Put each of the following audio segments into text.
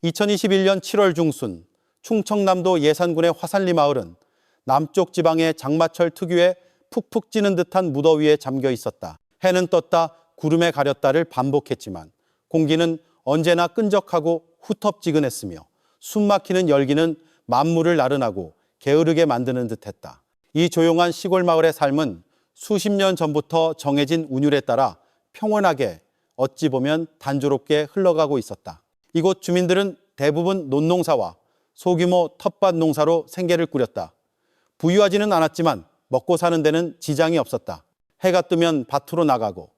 2021년 7월 중순 충청남도 예산군의 화살리 마을은 남쪽 지방의 장마철 특유의 푹푹 찌는 듯한 무더위에 잠겨 있었다. 해는 떴다 구름에 가렸다를 반복했지만 공기는 언제나 끈적하고 후텁지근했으며 숨막히는 열기는 만물을 나른하고 게으르게 만드는 듯했다. 이 조용한 시골 마을의 삶은 수십 년 전부터 정해진 운율에 따라 평온하게 어찌 보면 단조롭게 흘러가고 있었다. 이곳 주민들은 대부분 논농사와 소규모 텃밭 농사로 생계를 꾸렸다. 부유하지는 않았지만 먹고 사는 데는 지장이 없었다. 해가 뜨면 밭으로 나가고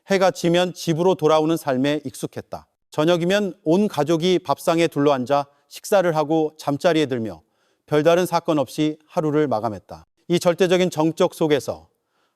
해가 지면 집으로 돌아오는 삶에 익숙했다. 저녁이면 온 가족이 밥상에 둘러앉아 식사를 하고 잠자리에 들며 별다른 사건 없이 하루를 마감했다. 이 절대적인 정적 속에서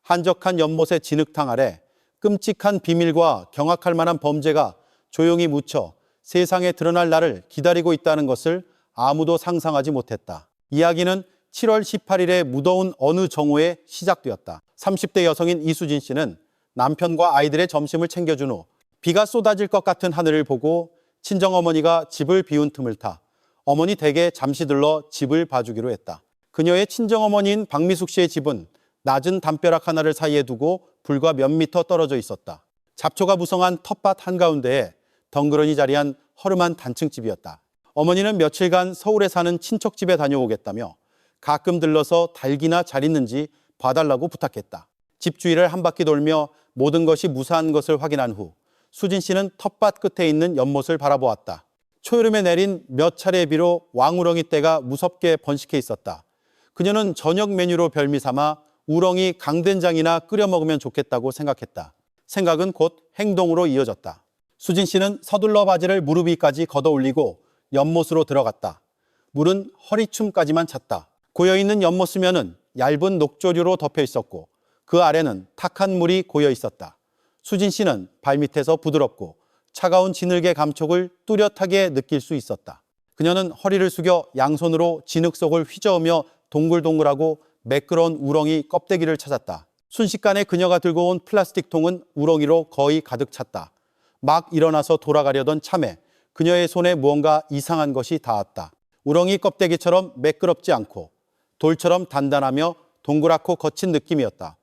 한적한 연못의 진흙탕 아래 끔찍한 비밀과 경악할 만한 범죄가 조용히 묻혀 세상에 드러날 날을 기다리고 있다는 것을 아무도 상상하지 못했다. 이야기는 7월 18일에 무더운 어느 정오에 시작되었다. 30대 여성인 이수진 씨는 남편과 아이들의 점심을 챙겨준 후 비가 쏟아질 것 같은 하늘을 보고 친정어머니가 집을 비운 틈을 타 어머니 댁에 잠시 들러 집을 봐주기로 했다. 그녀의 친정어머니인 박미숙 씨의 집은 낮은 담벼락 하나를 사이에 두고 불과 몇 미터 떨어져 있었다. 잡초가 무성한 텃밭 한가운데에 덩그러니 자리한 허름한 단층집이었다. 어머니는 며칠간 서울에 사는 친척집에 다녀오겠다며 가끔 들러서 닭이나 잘 있는지 봐달라고 부탁했다. 집 주위를 한 바퀴 돌며 모든 것이 무사한 것을 확인한 후 수진 씨는 텃밭 끝에 있는 연못을 바라보았다. 초여름에 내린 몇 차례의 비로 왕우렁이 떼가 무섭게 번식해 있었다. 그녀는 저녁 메뉴로 별미 삼아 우렁이 강된장이나 끓여 먹으면 좋겠다고 생각했다. 생각은 곧 행동으로 이어졌다. 수진 씨는 서둘러 바지를 무릎 위까지 걷어 올리고 연못으로 들어갔다. 물은 허리춤까지만 찼다. 고여있는 연못 수면은 얇은 녹조류로 덮여 있었고 그 아래는 탁한 물이 고여 있었다. 수진 씨는 발밑에서 부드럽고 차가운 진흙의 감촉을 뚜렷하게 느낄 수 있었다. 그녀는 허리를 숙여 양손으로 진흙 속을 휘저으며 동글동글하고 매끄러운 우렁이 껍데기를 찾았다. 순식간에 그녀가 들고 온 플라스틱 통은 우렁이로 거의 가득 찼다. 막 일어나서 돌아가려던 참에 그녀의 손에 무언가 이상한 것이 닿았다. 우렁이 껍데기처럼 매끄럽지 않고 돌처럼 단단하며 동그랗고 거친 느낌이었다.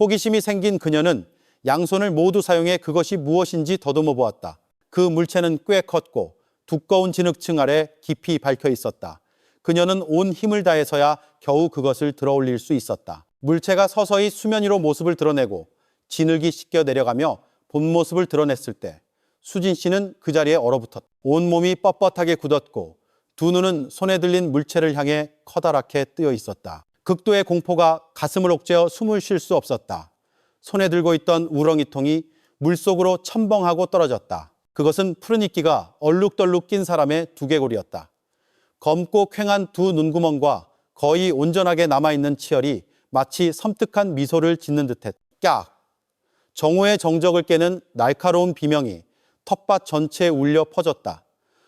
호기심이 생긴 그녀는 양손을 모두 사용해 그것이 무엇인지 더듬어 보았다. 그 물체는 꽤 컸고 두꺼운 진흙층 아래 깊이 밝혀 있었다. 그녀는 온 힘을 다해서야 겨우 그것을 들어올릴 수 있었다. 물체가 서서히 수면 위로 모습을 드러내고 진흙이 씻겨 내려가며 본 모습을 드러냈을 때 수진 씨는 그 자리에 얼어붙었다. 온몸이 뻣뻣하게 굳었고 두 눈은 손에 들린 물체를 향해 커다랗게 뜨여 있었다. 극도의 공포가 가슴을 옥죄어 숨을 쉴 수 없었다. 손에 들고 있던 우렁이통이 물속으로 첨벙하고 떨어졌다. 그것은 푸른 이끼가 얼룩덜룩 낀 사람의 두개골이었다. 검고 퀭한 두 눈구멍과 거의 온전하게 남아있는 치열이 마치 섬뜩한 미소를 짓는 듯했다. 깍! 정오의 정적을 깨는 날카로운 비명이 텃밭 전체에 울려 퍼졌다.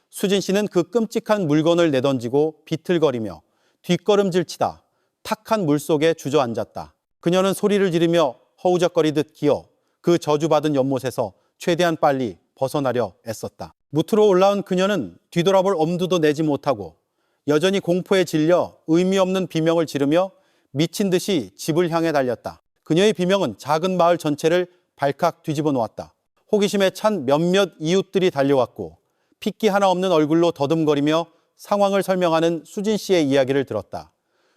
수진 씨는 그 끔찍한 물건을 내던지고 비틀거리며 뒷걸음질치다 탁한 물속에 주저앉았다. 그녀는 소리를 지르며 허우적거리듯 기어 그 저주받은 연못에서 최대한 빨리 벗어나려 애썼다. 무트로 올라온 그녀는 뒤돌아볼 엄두도 내지 못하고 여전히 공포에 질려 의미 없는 비명을 지르며 미친 듯이 집을 향해 달렸다. 그녀의 비명은 작은 마을 전체를 발칵 뒤집어 놓았다. 호기심에 찬 몇몇 이웃들이 달려왔고 핏기 하나 없는 얼굴로 더듬거리며 상황을 설명하는 수진 씨의 이야기를 들었다.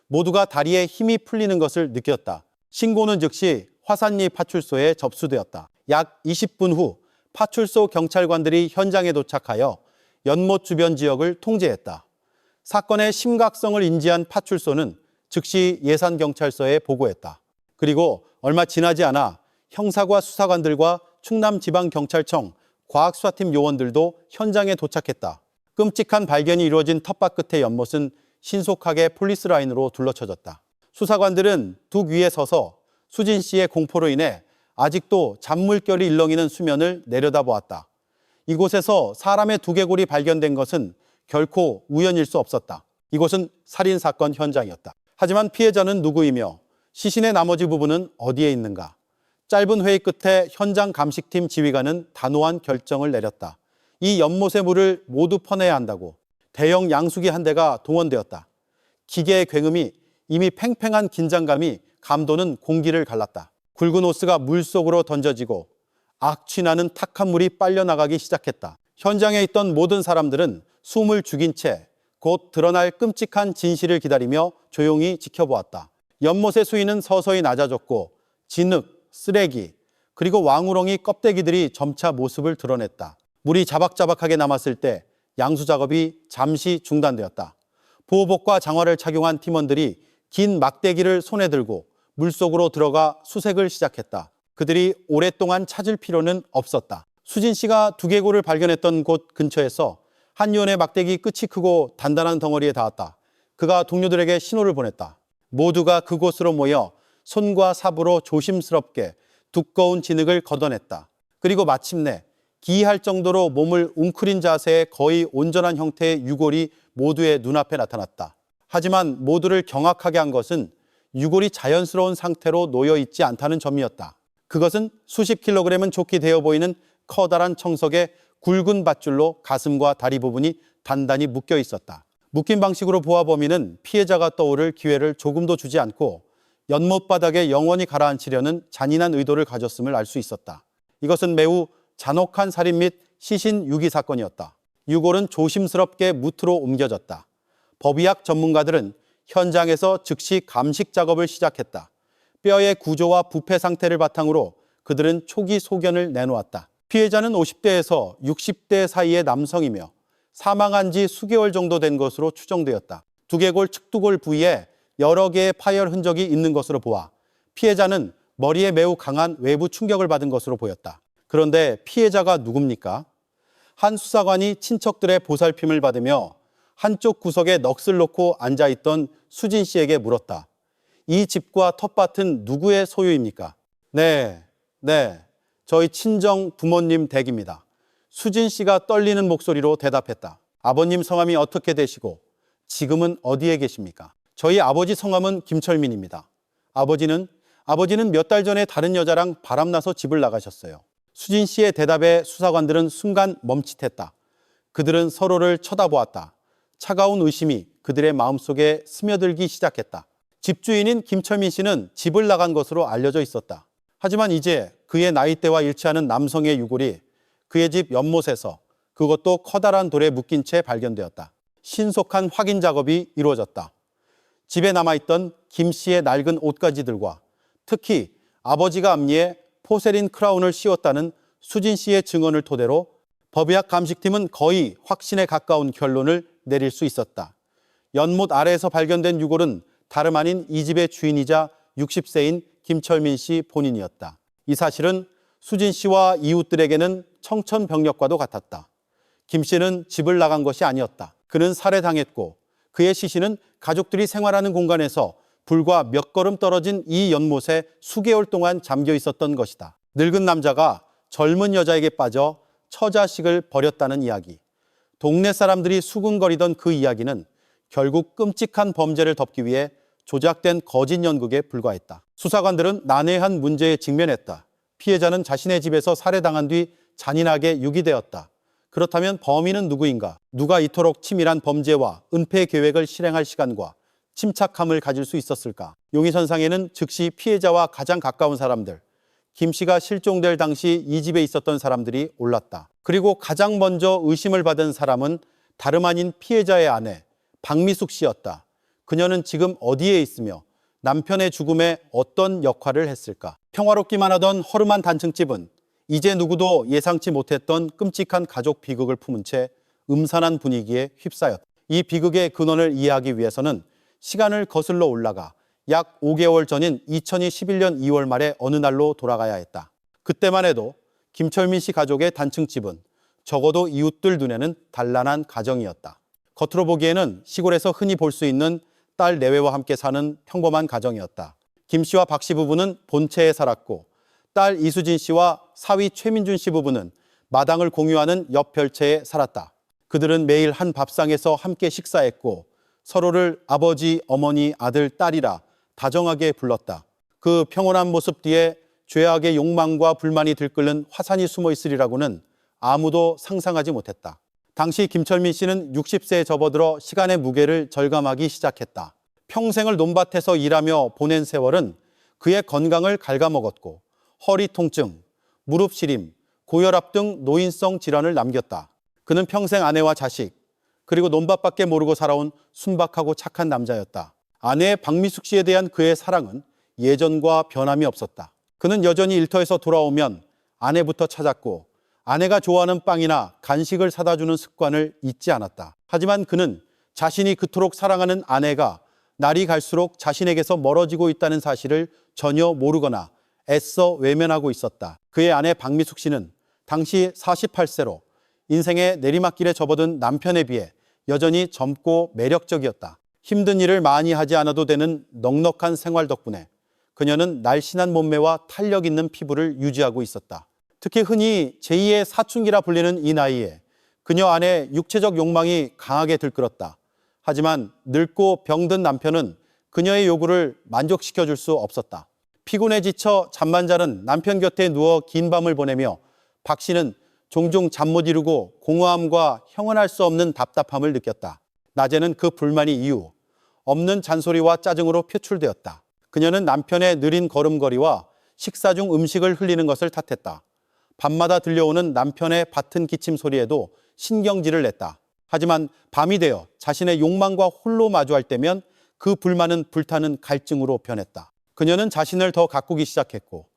모두가 다리에 힘이 풀리는 것을 느꼈다. 신고는 즉시 화산리 파출소에 접수되었다. 약 20분 후 파출소 경찰관들이 현장에 도착하여 연못 주변 지역을 통제했다. 사건의 심각성을 인지한 파출소는 즉시 예산경찰서에 보고했다. 그리고 얼마 지나지 않아 형사과 수사관들과 충남지방경찰청 과학수사팀 요원들도 현장에 도착했다. 끔찍한 발견이 이루어진 텃밭 끝의 연못은 신속하게 폴리스 라인으로 둘러쳐졌다. 수사관들은 둑 위에 서서 수진 씨의 공포로 인해 아직도 잔물결이 일렁이는 수면을 내려다보았다. 이곳에서 사람의 두개골이 발견된 것은 결코 우연일 수 없었다. 이곳은 살인사건 현장이었다. 하지만 피해자는 누구이며 시신의 나머지 부분은 어디에 있는가? 짧은 회의 끝에 현장 감식팀 지휘관은 단호한 결정을 내렸다. 이 연못의 물을 모두 퍼내야 한다고 대형 양수기 한 대가 동원되었다. 기계의 굉음이 이미 팽팽한 긴장감이 감도는 공기를 갈랐다. 굵은 호스가 물속으로 던져지고 악취나는 탁한 물이 빨려나가기 시작했다. 현장에 있던 모든 사람들은 숨을 죽인 채 곧 드러날 끔찍한 진실을 기다리며 조용히 지켜보았다. 연못의 수위는 서서히 낮아졌고 진흙, 쓰레기, 그리고 왕우렁이 껍데기들이 점차 모습을 드러냈다. 물이 자박자박하게 남았을 때 양수 작업이 잠시 중단되었다. 보호복과 장화를 착용한 팀원들이 긴 막대기를 손에 들고 물속으로 들어가 수색을 시작했다. 그들이 오랫동안 찾을 필요는 없었다. 수진 씨가 두개골을 발견했던 곳 근처에서 한 요원의 막대기 끝이 크고 단단한 덩어리에 닿았다. 그가 동료들에게 신호를 보냈다. 모두가 그곳으로 모여 손과 삽으로 조심스럽게 두꺼운 진흙을 걷어냈다. 그리고 마침내 기이할 정도로 몸을 웅크린 자세의 거의 온전한 형태의 유골이 모두의 눈앞에 나타났다. 하지만 모두를 경악하게 한 것은 유골이 자연스러운 상태로 놓여있지 않다는 점이었다. 그것은 수십 킬로그램은 좋게 되어 보이는 커다란 청석의 굵은 밧줄로 가슴과 다리 부분이 단단히 묶여 있었다. 묶인 방식으로 보아 범인은 피해자가 떠오를 기회를 조금도 주지 않고 연못 바닥에 영원히 가라앉히려는 잔인한 의도를 가졌음을 알 수 있었다. 이것은 매우 잔혹한 살인 및 시신 유기 사건이었다. 유골은 조심스럽게 무트로 옮겨졌다. 법의학 전문가들은 현장에서 즉시 감식 작업을 시작했다. 뼈의 구조와 부패 상태를 바탕으로 그들은 초기 소견을 내놓았다. 피해자는 50대에서 60대 사이의 남성이며 사망한 지 수개월 정도 된 것으로 추정되었다. 두개골 측두골 부위에 여러 개의 파열 흔적이 있는 것으로 보아 피해자는 머리에 매우 강한 외부 충격을 받은 것으로 보였다. 그런데 피해자가 누굽니까? 한 수사관이 친척들의 보살핌을 받으며 한쪽 구석에 넋을 놓고 앉아있던 수진 씨에게 물었다. 이 집과 텃밭은 누구의 소유입니까? 네. 저희 친정 부모님 댁입니다. 수진 씨가 떨리는 목소리로 대답했다. 아버님 성함이 어떻게 되시고 지금은 어디에 계십니까? 저희 아버지 성함은 김철민입니다. 아버지는 몇 달 전에 다른 여자랑 바람나서 집을 나가셨어요. 수진 씨의 대답에 수사관들은 순간 멈칫했다. 그들은 서로를 쳐다보았다. 차가운 의심이 그들의 마음속에 스며들기 시작했다. 집주인인 김철민 씨는 집을 나간 것으로 알려져 있었다. 하지만 이제 그의 나이대와 일치하는 남성의 유골이 그의 집 연못에서 그것도 커다란 돌에 묶인 채 발견되었다. 신속한 확인 작업이 이루어졌다. 집에 남아있던 김 씨의 낡은 옷가지들과 특히 아버지가 앞니에 포세린 크라운을 씌웠다는 수진 씨의 증언을 토대로 법의학 감식팀은 거의 확신에 가까운 결론을 내릴 수 있었다. 연못 아래에서 발견된 유골은 다름 아닌 이 집의 주인이자 60세인 김철민 씨 본인이었다. 이 사실은 수진 씨와 이웃들에게는 청천벽력과도 같았다. 김 씨는 집을 나간 것이 아니었다. 그는 살해당했고 그의 시신은 가족들이 생활하는 공간에서 불과 몇 걸음 떨어진 이 연못에 수개월 동안 잠겨 있었던 것이다. 늙은 남자가 젊은 여자에게 빠져 처자식을 버렸다는 이야기. 동네 사람들이 수군거리던 그 이야기는 결국 끔찍한 범죄를 덮기 위해 조작된 거짓 연극에 불과했다. 수사관들은 난해한 문제에 직면했다. 피해자는 자신의 집에서 살해당한 뒤 잔인하게 유기되었다. 그렇다면 범인은 누구인가? 누가 이토록 치밀한 범죄와 은폐 계획을 실행할 시간과 침착함을 가질 수 있었을까? 용의선상에는 즉시 피해자와 가장 가까운 사람들, 김 씨가 실종될 당시 이 집에 있었던 사람들이 올랐다. 그리고 가장 먼저 의심을 받은 사람은 다름 아닌 피해자의 아내 박미숙 씨였다. 그녀는 지금 어디에 있으며 남편의 죽음에 어떤 역할을 했을까? 평화롭기만 하던 허름한 단층집은 이제 누구도 예상치 못했던 끔찍한 가족 비극을 품은 채 음산한 분위기에 휩싸였다. 이 비극의 근원을 이해하기 위해서는 시간을 거슬러 올라가 약 5개월 전인 2021년 2월 말의 어느 날로 돌아가야 했다. 그때만 해도 김철민 씨 가족의 단층집은 적어도 이웃들 눈에는 단란한 가정이었다. 겉으로 보기에는 시골에서 흔히 볼 수 있는 딸 내외와 함께 사는 평범한 가정이었다. 김 씨와 박 씨 부부는 본체에 살았고 딸 이수진 씨와 사위 최민준 씨 부부는 마당을 공유하는 옆 별채에 살았다. 그들은 매일 한 밥상에서 함께 식사했고 서로를 아버지, 어머니, 아들, 딸이라 다정하게 불렀다. 그 평온한 모습 뒤에 죄악의 욕망과 불만이 들끓는 화산이 숨어 있으리라고는 아무도 상상하지 못했다. 당시 김철민 씨는 60세에 접어들어 시간의 무게를 절감하기 시작했다. 평생을 논밭에서 일하며 보낸 세월은 그의 건강을 갉아먹었고 허리 통증, 무릎 시림, 고혈압 등 노인성 질환을 남겼다. 그는 평생 아내와 자식, 그리고 논밭밖에 모르고 살아온 순박하고 착한 남자였다. 아내 박미숙 씨에 대한 그의 사랑은 예전과 변함이 없었다. 그는 여전히 일터에서 돌아오면 아내부터 찾았고 아내가 좋아하는 빵이나 간식을 사다 주는 습관을 잊지 않았다. 하지만 그는 자신이 그토록 사랑하는 아내가 날이 갈수록 자신에게서 멀어지고 있다는 사실을 전혀 모르거나 애써 외면하고 있었다. 그의 아내 박미숙 씨는 당시 48세로 인생의 내리막길에 접어든 남편에 비해 여전히 젊고 매력적이었다. 힘든 일을 많이 하지 않아도 되는 넉넉한 생활 덕분에 그녀는 날씬한 몸매와 탄력 있는 피부를 유지하고 있었다. 특히 흔히 제2의 사춘기라 불리는 이 나이에 그녀 안에 육체적 욕망이 강하게 들끓었다. 하지만 늙고 병든 남편은 그녀의 요구를 만족시켜줄 수 없었다. 피곤해 지쳐 잠만 자는 남편 곁에 누워 긴 밤을 보내며 박 씨는 종종 잠 못 이루고 공허함과 형언할 수 없는 답답함을 느꼈다. 낮에는 그 불만이 이유 없는 잔소리와 짜증으로 표출되었다. 그녀는 남편의 느린 걸음걸이와 식사 중 음식을 흘리는 것을 탓했다. 밤마다 들려오는 남편의 밭은 기침 소리에도 신경질을 냈다. 하지만 밤이 되어 자신의 욕망과 홀로 마주할 때면 그 불만은 불타는 갈증으로 변했다. 그녀는 자신을 더 가꾸기 시작했고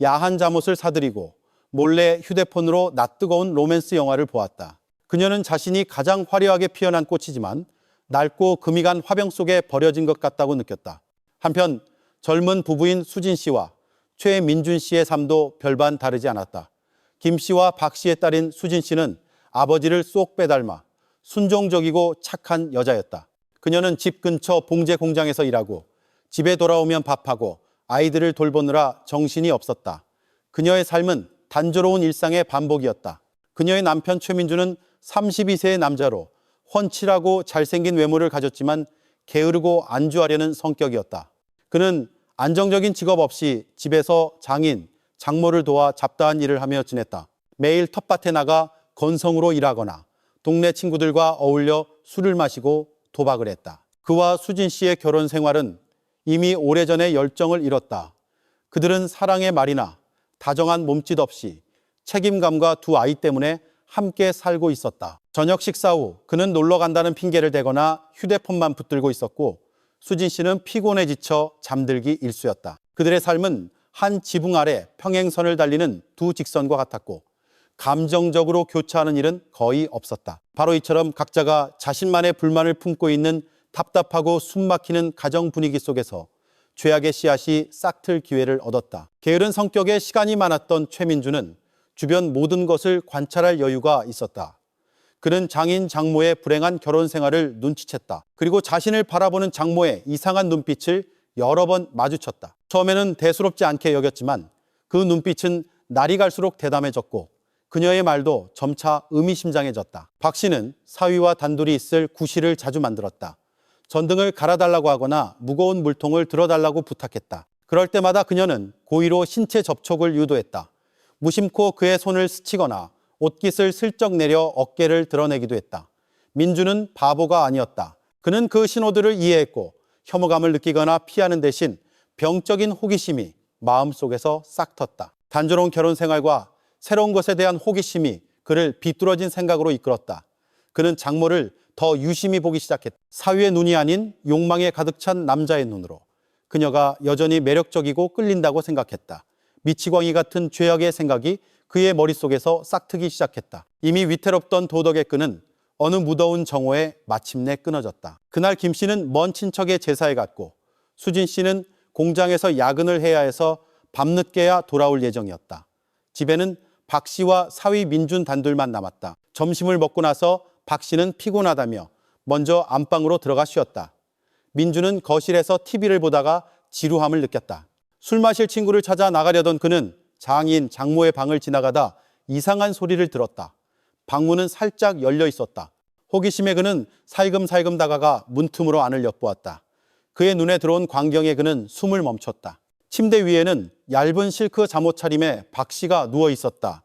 야한 잠옷을 사들이고 몰래 휴대폰으로 낯뜨거운 로맨스 영화를 보았다. 그녀는 자신이 가장 화려하게 피어난 꽃이지만 낡고 금이 간 화병 속에 버려진 것 같다고 느꼈다. 한편 젊은 부부인 수진 씨와 최민준 씨의 삶도 별반 다르지 않았다. 김 씨와 박 씨의 딸인 수진 씨는 아버지를 쏙 빼닮아 순종적이고 착한 여자였다. 그녀는 집 근처 봉제 공장에서 일하고 집에 돌아오면 밥하고 아이들을 돌보느라 정신이 없었다. 그녀의 삶은 단조로운 일상의 반복이었다. 그녀의 남편 최민주는 32세의 남자로 훤칠하고 잘생긴 외모를 가졌지만 게으르고 안주하려는 성격이었다. 그는 안정적인 직업 없이 집에서 장인, 장모를 도와 잡다한 일을 하며 지냈다. 매일 텃밭에 나가 건성으로 일하거나 동네 친구들과 어울려 술을 마시고 도박을 했다. 그와 수진 씨의 결혼 생활은 이미 오래전에 열정을 잃었다. 그들은 사랑의 말이나 다정한 몸짓 없이 책임감과 두 아이 때문에 함께 살고 있었다. 저녁 식사 후 그는 놀러 간다는 핑계를 대거나 휴대폰만 붙들고 있었고 수진 씨는 피곤해 지쳐 잠들기 일쑤였다. 그들의 삶은 한 지붕 아래 평행선을 달리는 두 직선과 같았고 감정적으로 교차하는 일은 거의 없었다. 바로 이처럼 각자가 자신만의 불만을 품고 있는 답답하고 숨막히는 가정 분위기 속에서 죄악의 씨앗이 싹틀 기회를 얻었다. 게으른 성격에 시간이 많았던 최민주는 주변 모든 것을 관찰할 여유가 있었다. 그는 장인 장모의 불행한 결혼 생활을 눈치챘다. 그리고 자신을 바라보는 장모의 이상한 눈빛을 여러 번 마주쳤다. 처음에는 대수롭지 않게 여겼지만 그 눈빛은 날이 갈수록 대담해졌고 그녀의 말도 점차 의미심장해졌다. 박 씨는 사위와 단둘이 있을 구실을 자주 만들었다. 전등을 갈아달라고 하거나 무거운 물통을 들어달라고 부탁했다. 그럴 때마다 그녀는 고의로 신체 접촉을 유도했다. 무심코 그의 손을 스치거나 옷깃을 슬쩍 내려 어깨를 드러내기도 했다. 민주는 바보가 아니었다. 그는 그 신호들을 이해했고 혐오감을 느끼거나 피하는 대신 병적인 호기심이 마음속에서 싹 텄다. 단조로운 결혼 생활과 새로운 것에 대한 호기심이 그를 비뚤어진 생각으로 이끌었다. 그는 장모를 더 유심히 보기 시작했다. 사위의 눈이 아닌 욕망에 가득 찬 남자의 눈으로 그녀가 여전히 매력적이고 끌린다고 생각했다. 미치광이 같은 죄악의 생각이 그의 머릿속에서 싹트기 시작했다. 이미 위태롭던 도덕의 끈은 어느 무더운 정오에 마침내 끊어졌다. 그날 김 씨는 먼 친척의 제사에 갔고 수진 씨는 공장에서 야근을 해야 해서 밤늦게야 돌아올 예정이었다. 집에는 박 씨와 사위 민준 단둘만 남았다. 점심을 먹고 나서 박 씨는 피곤하다며 먼저 안방으로 들어가 쉬었다. 민주는 거실에서 TV를 보다가 지루함을 느꼈다. 술 마실 친구를 찾아 나가려던 그는 장인, 장모의 방을 지나가다 이상한 소리를 들었다. 방문은 살짝 열려 있었다. 호기심에 그는 살금살금 다가가 문틈으로 안을 엿보았다. 그의 눈에 들어온 광경에 그는 숨을 멈췄다. 침대 위에는 얇은 실크 잠옷 차림에 박 씨가 누워 있었다.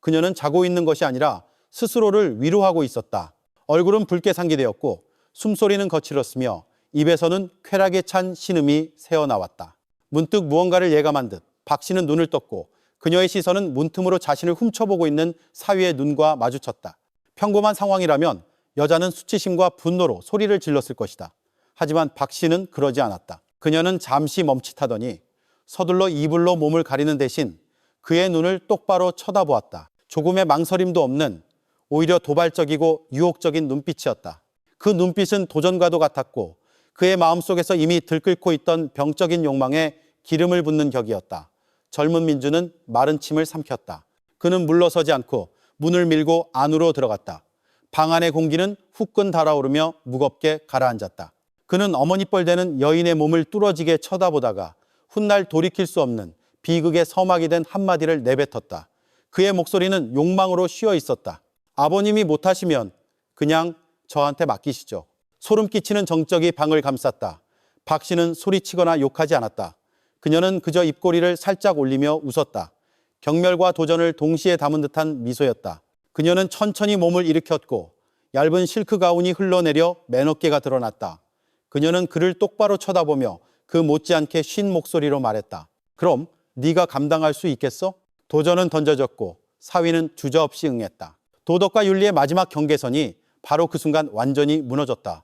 그녀는 자고 있는 것이 아니라 스스로를 위로하고 있었다. 얼굴은 붉게 상기되었고 숨소리는 거칠었으며 입에서는 쾌락에 찬 신음이 새어나왔다. 문득 무언가를 예감한 듯 박 씨는 눈을 떴고 그녀의 시선은 문틈으로 자신을 훔쳐보고 있는 사위의 눈과 마주쳤다. 평범한 상황이라면 여자는 수치심과 분노로 소리를 질렀을 것이다. 하지만 박 씨는 그러지 않았다. 그녀는 잠시 멈칫하더니 서둘러 이불로 몸을 가리는 대신 그의 눈을 똑바로 쳐다보았다. 조금의 망설임도 없는 오히려 도발적이고 유혹적인 눈빛이었다. 그 눈빛은 도전과도 같았고 그의 마음속에서 이미 들끓고 있던 병적인 욕망에 기름을 붓는 격이었다. 젊은 민주는 마른 침을 삼켰다. 그는 물러서지 않고 문을 밀고 안으로 들어갔다. 방 안의 공기는 후끈 달아오르며 무겁게 가라앉았다. 그는 어머니뻘되는 여인의 몸을 뚫어지게 쳐다보다가 훗날 돌이킬 수 없는 비극의 서막이 된 한마디를 내뱉었다. 그의 목소리는 욕망으로 쉬어 있었다. 아버님이 못하시면 그냥 저한테 맡기시죠. 소름 끼치는 정적이 방을 감쌌다. 박 씨는 소리치거나 욕하지 않았다. 그녀는 그저 입꼬리를 살짝 올리며 웃었다. 경멸과 도전을 동시에 담은 듯한 미소였다. 그녀는 천천히 몸을 일으켰고 얇은 실크 가운이 흘러내려 맨어깨가 드러났다. 그녀는 그를 똑바로 쳐다보며 그 못지않게 쉰 목소리로 말했다. 그럼 네가 감당할 수 있겠어? 도전은 던져졌고 사위는 주저없이 응했다. 도덕과 윤리의 마지막 경계선이 바로 그 순간 완전히 무너졌다.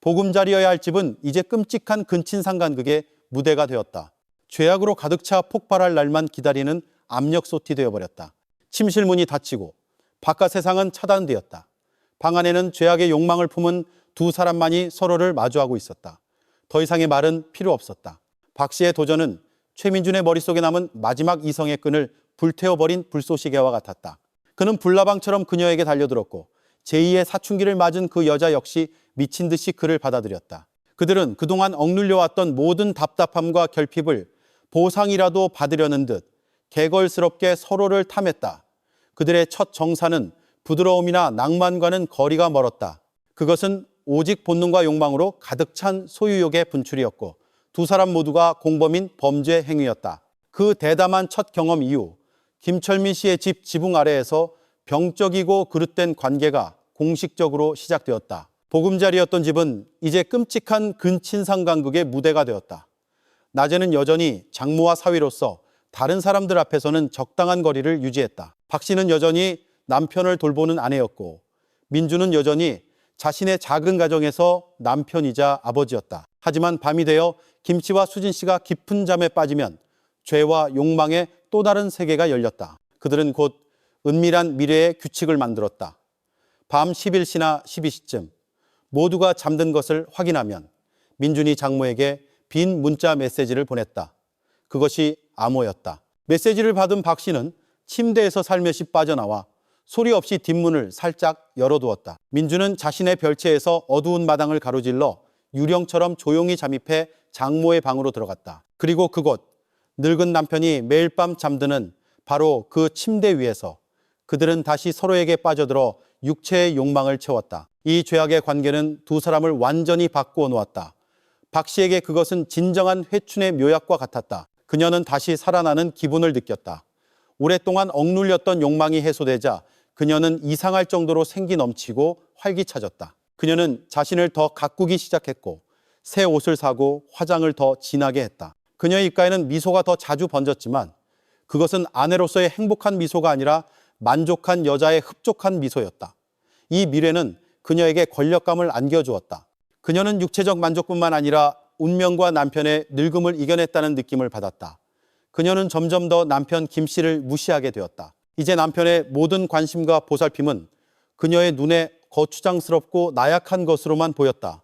보금자리여야 할 집은 이제 끔찍한 근친상간극의 무대가 되었다. 죄악으로 가득 차 폭발할 날만 기다리는 압력솥이 되어버렸다. 침실 문이 닫히고 바깥 세상은 차단되었다. 방 안에는 죄악의 욕망을 품은 두 사람만이 서로를 마주하고 있었다. 더 이상의 말은 필요 없었다. 박 씨의 도전은 최민준의 머릿속에 남은 마지막 이성의 끈을 불태워버린 불쏘시개와 같았다. 그는 불나방처럼 그녀에게 달려들었고 제2의 사춘기를 맞은 그 여자 역시 미친 듯이 그를 받아들였다. 그들은 그동안 억눌려왔던 모든 답답함과 결핍을 보상이라도 받으려는 듯 개걸스럽게 서로를 탐했다. 그들의 첫 정사는 부드러움이나 낭만과는 거리가 멀었다. 그것은 오직 본능과 욕망으로 가득 찬 소유욕의 분출이었고 두 사람 모두가 공범인 범죄 행위였다. 그 대담한 첫 경험 이후 김철민 씨의 집 지붕 아래에서 병적이고 그릇된 관계가 공식적으로 시작되었다. 보금자리였던 집은 이제 끔찍한 근친상간극의 무대가 되었다. 낮에는 여전히 장모와 사위로서 다른 사람들 앞에서는 적당한 거리를 유지했다. 박 씨는 여전히 남편을 돌보는 아내였고 민주는 여전히 자신의 작은 가정에서 남편이자 아버지였다. 하지만 밤이 되어 김씨와 수진 씨가 깊은 잠에 빠지면 죄와 욕망의 또 다른 세계가 열렸다. 그들은 곧 은밀한 미래의 규칙을 만들었다. 밤 11시나 12시쯤 모두가 잠든 것을 확인하면 민준이 장모에게 빈 문자 메시지를 보냈다. 그것이 암호였다. 메시지를 받은 박 씨는 침대에서 살며시 빠져나와 소리 없이 뒷문을 살짝 열어두었다. 민주는 자신의 별채에서 어두운 마당을 가로질러 유령처럼 조용히 잠입해 장모의 방으로 들어갔다. 그리고 그곳 늙은 남편이 매일 밤 잠드는 바로 그 침대 위에서 그들은 다시 서로에게 빠져들어 육체의 욕망을 채웠다. 이 죄악의 관계는 두 사람을 완전히 바꾸어 놓았다. 박 씨에게 그것은 진정한 회춘의 묘약과 같았다. 그녀는 다시 살아나는 기분을 느꼈다. 오랫동안 억눌렸던 욕망이 해소되자 그녀는 이상할 정도로 생기 넘치고 활기차졌다. 그녀는 자신을 더 가꾸기 시작했고 새 옷을 사고 화장을 더 진하게 했다. 그녀의 입가에는 미소가 더 자주 번졌지만 그것은 아내로서의 행복한 미소가 아니라 만족한 여자의 흡족한 미소였다. 이 미래는 그녀에게 권력감을 안겨주었다. 그녀는 육체적 만족뿐만 아니라 운명과 남편의 늙음을 이겨냈다는 느낌을 받았다. 그녀는 점점 더 남편 김 씨를 무시하게 되었다. 이제 남편의 모든 관심과 보살핌은 그녀의 눈에 거추장스럽고 나약한 것으로만 보였다.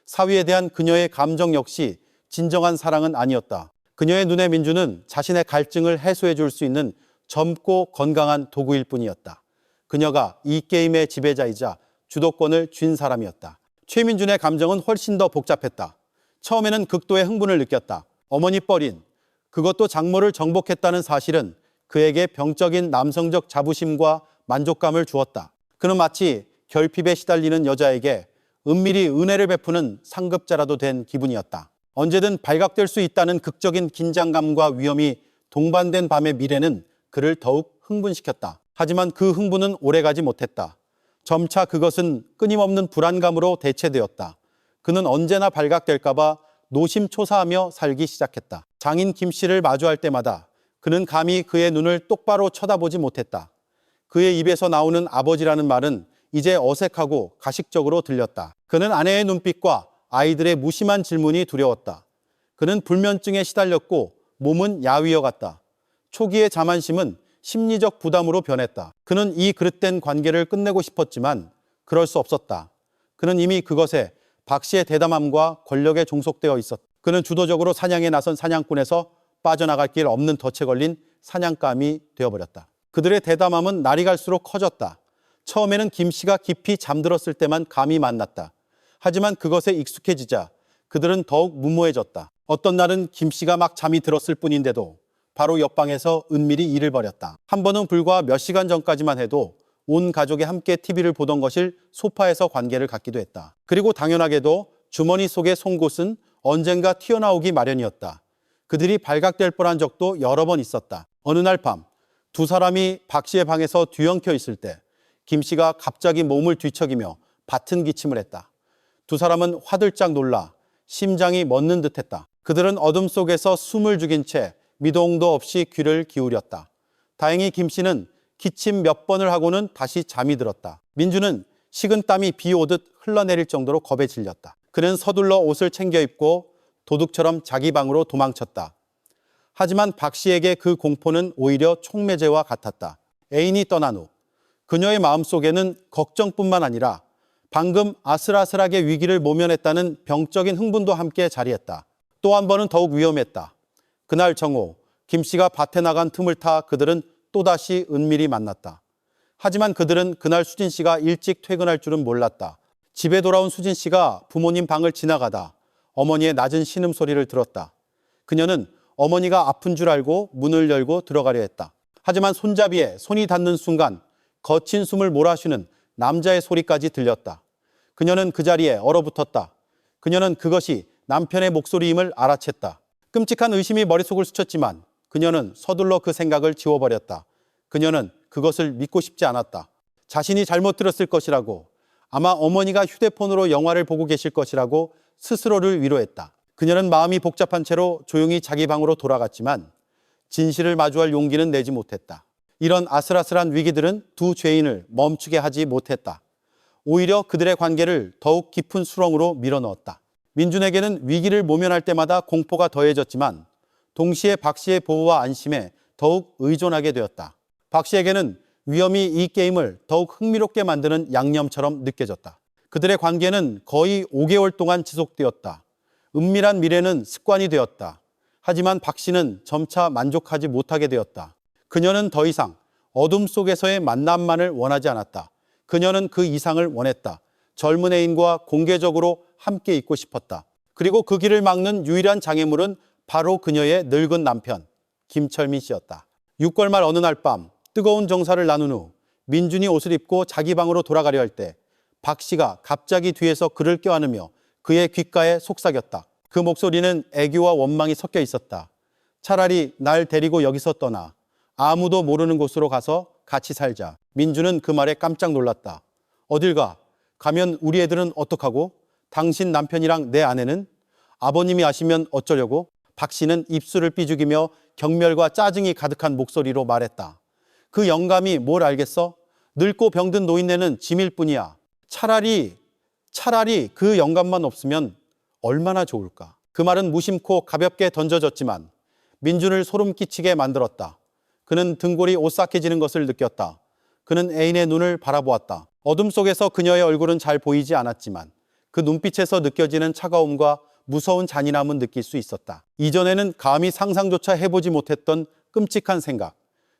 사위에 대한 그녀의 감정 역시 진정한 사랑은 아니었다. 그녀의 눈에 민주는 자신의 갈증을 해소해 줄 수 있는 젊고 건강한 도구일 뿐이었다. 그녀가 이 게임의 지배자이자 주도권을 쥔 사람이었다. 최민준의 감정은 훨씬 더 복잡했다. 처음에는 극도의 흥분을 느꼈다. 어머니 뻘인, 그것도 장모를 정복했다는 사실은 그에게 병적인 남성적 자부심과 만족감을 주었다. 그는 마치 결핍에 시달리는 여자에게 은밀히 은혜를 베푸는 상급자라도 된 기분이었다. 언제든 발각될 수 있다는 극적인 긴장감과 위험이 동반된 밤의 미래는 그를 더욱 흥분시켰다. 하지만 그 흥분은 오래가지 못했다. 점차 그것은 끊임없는 불안감으로 대체되었다. 그는 언제나 발각될까봐 노심초사하며 살기 시작했다. 장인 김 씨를 마주할 때마다 그는 감히 그의 눈을 똑바로 쳐다보지 못했다. 그의 입에서 나오는 아버지라는 말은 이제 어색하고 가식적으로 들렸다. 그는 아내의 눈빛과 아이들의 무심한 질문이 두려웠다. 그는 불면증에 시달렸고 몸은 야위어 갔다. 초기의 자만심은 심리적 부담으로 변했다. 그는 이 그릇된 관계를 끝내고 싶었지만 그럴 수 없었다. 그는 이미 그것에 박 씨의 대담함과 권력에 종속되어 있었다. 그는 주도적으로 사냥에 나선 사냥꾼에서 빠져나갈 길 없는 덫에 걸린 사냥감이 되어버렸다. 그들의 대담함은 날이 갈수록 커졌다. 처음에는 김 씨가 깊이 잠들었을 때만 감히 만났다. 하지만 그것에 익숙해지자 그들은 더욱 무모해졌다. 어떤 날은 김 씨가 막 잠이 들었을 뿐인데도 바로 옆방에서 은밀히 일을 벌였다. 한 번은 불과 몇 시간 전까지만 해도 온 가족이 함께 TV를 보던 것을 소파에서 관계를 갖기도 했다. 그리고 당연하게도 주머니 속의 송곳은 언젠가 튀어나오기 마련이었다. 그들이 발각될 뻔한 적도 여러 번 있었다. 어느 날 밤 두 사람이 박 씨의 방에서 뒤엉켜 있을 때 김 씨가 갑자기 몸을 뒤척이며 받은 기침을 했다. 두 사람은 화들짝 놀라 심장이 멎는 듯했다. 그들은 어둠 속에서 숨을 죽인 채 미동도 없이 귀를 기울였다. 다행히 김 씨는 기침 몇 번을 하고는 다시 잠이 들었다. 민주는 식은 땀이 비 오듯 흘러내릴 정도로 겁에 질렸다. 그는 서둘러 옷을 챙겨 입고 도둑처럼 자기 방으로 도망쳤다. 하지만 박 씨에게 그 공포는 오히려 촉매제와 같았다. 애인이 떠난 후 그녀의 마음속에는 걱정뿐만 아니라 방금 아슬아슬하게 위기를 모면했다는 병적인 흥분도 함께 자리했다. 또 한 번은 더욱 위험했다. 그날 정오 김 씨가 밭에 나간 틈을 타 그들은 또다시 은밀히 만났다. 하지만 그들은 그날 수진 씨가 일찍 퇴근할 줄은 몰랐다. 집에 돌아온 수진 씨가 부모님 방을 지나가다 어머니의 낮은 신음소리를 들었다. 그녀는 어머니가 아픈 줄 알고 문을 열고 들어가려 했다. 하지만 손잡이에 손이 닿는 순간 거친 숨을 몰아쉬는 남자의 소리까지 들렸다. 그녀는 그 자리에 얼어붙었다. 그녀는 그것이 남편의 목소리임을 알아챘다. 끔찍한 의심이 머릿속을 스쳤지만 그녀는 서둘러 그 생각을 지워버렸다. 그녀는 그것을 믿고 싶지 않았다. 자신이 잘못 들었을 것이라고, 아마 어머니가 휴대폰으로 영화를 보고 계실 것이라고 스스로를 위로했다. 그녀는 마음이 복잡한 채로 조용히 자기 방으로 돌아갔지만 진실을 마주할 용기는 내지 못했다. 이런 아슬아슬한 위기들은 두 죄인을 멈추게 하지 못했다. 오히려 그들의 관계를 더욱 깊은 수렁으로 밀어넣었다. 민준에게는 위기를 모면할 때마다 공포가 더해졌지만 동시에 박 씨의 보호와 안심에 더욱 의존하게 되었다. 박 씨에게는 위험이 이 게임을 더욱 흥미롭게 만드는 양념처럼 느껴졌다. 그들의 관계는 거의 5개월 동안 지속되었다. 은밀한 미래는 습관이 되었다. 하지만 박 씨는 점차 만족하지 못하게 되었다. 그녀는 더 이상 어둠 속에서의 만남만을 원하지 않았다. 그녀는 그 이상을 원했다. 젊은 애인과 공개적으로 함께 있고 싶었다. 그리고 그 길을 막는 유일한 장애물은 바로 그녀의 늙은 남편 김철민 씨였다. 6개월 말 어느 날 밤 뜨거운 정사를 나눈 후 민준이 옷을 입고 자기 방으로 돌아가려 할 때 박 씨가 갑자기 뒤에서 그를 껴안으며 그의 귓가에 속삭였다. 그 목소리는 애교와 원망이 섞여 있었다. 차라리 날 데리고 여기서 떠나. 아무도 모르는 곳으로 가서 같이 살자. 민주는 그 말에 깜짝 놀랐다. 어딜 가? 가면 우리 애들은 어떡하고? 당신 남편이랑 내 아내는? 아버님이 아시면 어쩌려고? 박 씨는 입술을 삐죽이며 경멸과 짜증이 가득한 목소리로 말했다. 그 영감이 뭘 알겠어? 늙고 병든 노인네는 짐일 뿐이야. 차라리 그 영감만 없으면 얼마나 좋을까. 그 말은 무심코 가볍게 던져졌지만 민준을 소름 끼치게 만들었다. 그는 등골이 오싹해지는 것을 느꼈다. 그는 애인의 눈을 바라보았다. 어둠 속에서 그녀의 얼굴은 잘 보이지 않았지만 그 눈빛에서 느껴지는 차가움과 무서운 잔인함은 느낄 수 있었다. 이전에는 감히 상상조차 해보지 못했던 끔찍한 생각,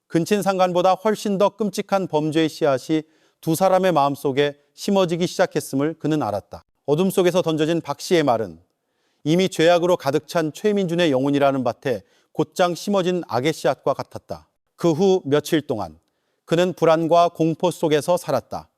근친상간보다 훨씬 더 끔찍한 범죄의 씨앗이 두 사람의 마음속에 심어지기 시작했음을 그는 알았다. 어둠 속에서 던져진 박 씨의 말은 이미 죄악으로 가득 찬 최민준의 영혼이라는 밭에 곧장 심어진 악의 씨앗과 같았다. 그 후 며칠 동안 그는 불안과 공포 속에서 살았다.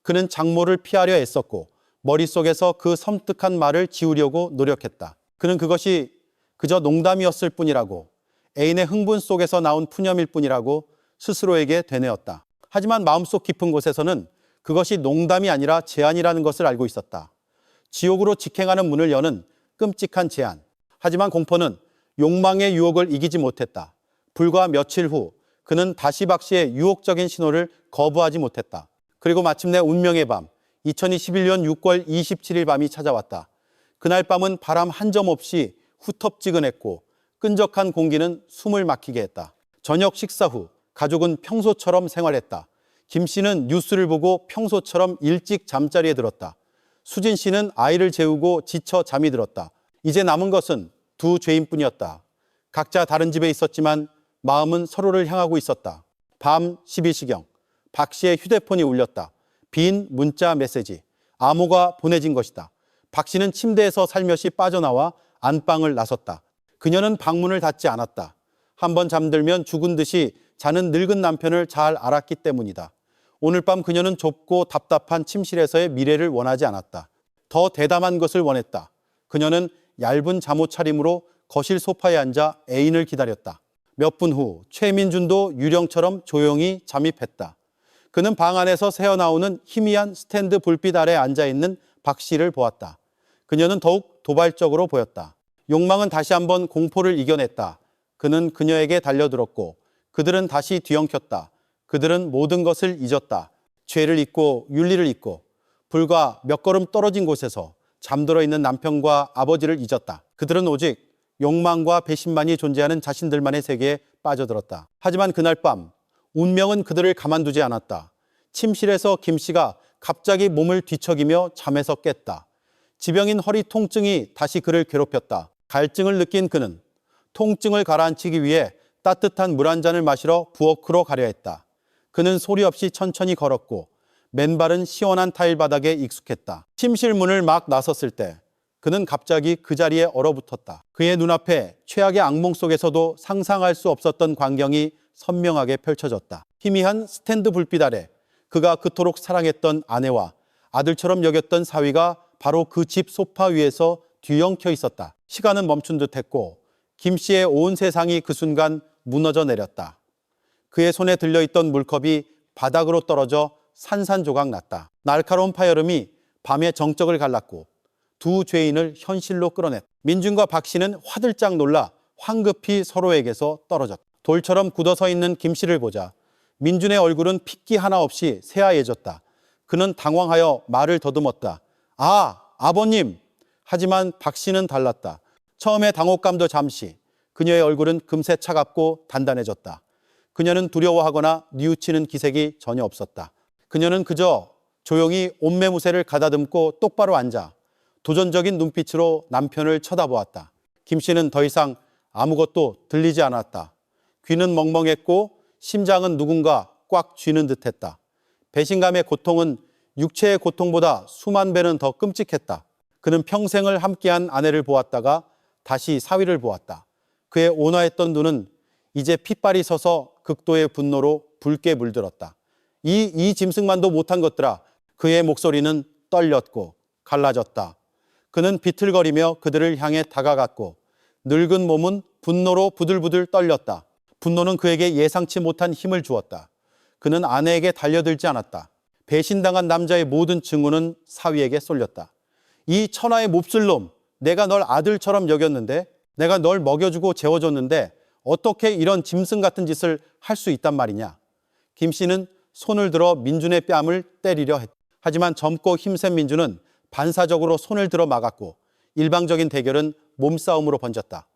그는 장모를 피하려 애썼고 머릿속에서 그 섬뜩한 말을 지우려고 노력했다. 그는 그것이 그저 농담이었을 뿐이라고, 애인의 흥분 속에서 나온 푸념일 뿐이라고 스스로에게 되뇌었다. 하지만 마음속 깊은 곳에서는 그것이 농담이 아니라 제안이라는 것을 알고 있었다. 지옥으로 직행하는 문을 여는 끔찍한 제안. 하지만 공포는 욕망의 유혹을 이기지 못했다. 불과 며칠 후 그는 다시 박 씨의 유혹적인 신호를 거부하지 못했다. 그리고 마침내 운명의 밤, 2021년 6월 27일 밤이 찾아왔다. 그날 밤은 바람 한 점 없이 후텁지근했고 끈적한 공기는 숨을 막히게 했다. 저녁 식사 후 가족은 평소처럼 생활했다. 김 씨는 뉴스를 보고 평소처럼 일찍 잠자리에 들었다. 수진 씨는 아이를 재우고 지쳐 잠이 들었다. 이제 남은 것은 두 죄인뿐이었다. 각자 다른 집에 있었지만 마음은 서로를 향하고 있었다. 밤 12시경 박 씨의 휴대폰이 울렸다. 빈 문자 메시지. 암호가 보내진 것이다. 박 씨는 침대에서 살며시 빠져나와 안방을 나섰다. 그녀는 방문을 닫지 않았다. 한번 잠들면 죽은 듯이 자는 늙은 남편을 잘 알았기 때문이다. 오늘 밤 그녀는 좁고 답답한 침실에서의 미래를 원하지 않았다. 더 대담한 것을 원했다. 그녀는 얇은 잠옷 차림으로 거실 소파에 앉아 애인을 기다렸다. 몇 분 후 최민준도 유령처럼 조용히 잠입했다. 그는 방 안에서 새어나오는 희미한 스탠드 불빛 아래 앉아있는 박 씨를 보았다. 그녀는 더욱 도발적으로 보였다. 욕망은 다시 한번 공포를 이겨냈다. 그는 그녀에게 달려들었고 그들은 다시 뒤엉켰다. 그들은 모든 것을 잊었다. 죄를 잊고 윤리를 잊고 불과 몇 걸음 떨어진 곳에서 잠들어 있는 남편과 아버지를 잊었다. 그들은 오직 욕망과 배신만이 존재하는 자신들만의 세계에 빠져들었다. 하지만 그날 밤 운명은 그들을 가만두지 않았다. 침실에서 김 씨가 갑자기 몸을 뒤척이며 잠에서 깼다. 지병인 허리 통증이 다시 그를 괴롭혔다. 갈증을 느낀 그는 통증을 가라앉히기 위해 따뜻한 물 한 잔을 마시러 부엌으로 가려 했다. 그는 소리 없이 천천히 걸었고 맨발은 시원한 타일 바닥에 익숙했다. 침실 문을 막 나섰을 때 그는 갑자기 그 자리에 얼어붙었다. 그의 눈앞에 최악의 악몽 속에서도 상상할 수 없었던 광경이 선명하게 펼쳐졌다. 희미한 스탠드 불빛 아래 그가 그토록 사랑했던 아내와 아들처럼 여겼던 사위가 바로 그 집 소파 위에서 뒤엉켜 있었다. 시간은 멈춘 듯했고 김 씨의 온 세상이 그 순간 무너져 내렸다. 그의 손에 들려있던 물컵이 바닥으로 떨어져 산산조각 났다. 날카로운 파열음이 밤의 정적을 갈랐고 두 죄인을 현실로 끌어냈다. 민준과 박 씨는 화들짝 놀라 황급히 서로에게서 떨어졌다. 돌처럼 굳어서 있는 김 씨를 보자 민준의 얼굴은 핏기 하나 없이 새하얘졌다. 그는 당황하여 말을 더듬었다. 아, 아버님! 하지만 박 씨는 달랐다. 처음에 당혹감도 잠시, 그녀의 얼굴은 금세 차갑고 단단해졌다. 그녀는 두려워하거나 뉘우치는 기색이 전혀 없었다. 그녀는 그저 조용히 옷매무새를 가다듬고 똑바로 앉아 도전적인 눈빛으로 남편을 쳐다보았다. 김 씨는 더 이상 아무것도 들리지 않았다. 귀는 멍멍했고 심장은 누군가 꽉 쥐는 듯했다. 배신감의 고통은 육체의 고통보다 수만 배는 더 끔찍했다. 그는 평생을 함께한 아내를 보았다가 다시 사위를 보았다. 그의 온화했던 눈은 이제 핏발이 서서 극도의 분노로 붉게 물들었다. 이 짐승만도 못한 것들아. 그의 목소리는 떨렸고 갈라졌다. 그는 비틀거리며 그들을 향해 다가갔고 늙은 몸은 분노로 부들부들 떨렸다. 분노는 그에게 예상치 못한 힘을 주었다. 그는 아내에게 달려들지 않았다. 배신당한 남자의 모든 증오는 사위에게 쏠렸다. 이 천하의 몹쓸 놈, 내가 널 아들처럼 여겼는데, 내가 널 먹여주고 재워줬는데 어떻게 이런 짐승 같은 짓을 할 수 있단 말이냐. 김 씨는 손을 들어 민준의 뺨을 때리려 했다. 하지만 젊고 힘센 민준은 반사적으로 손을 들어 막았고 일방적인 대결은 몸싸움으로 번졌다.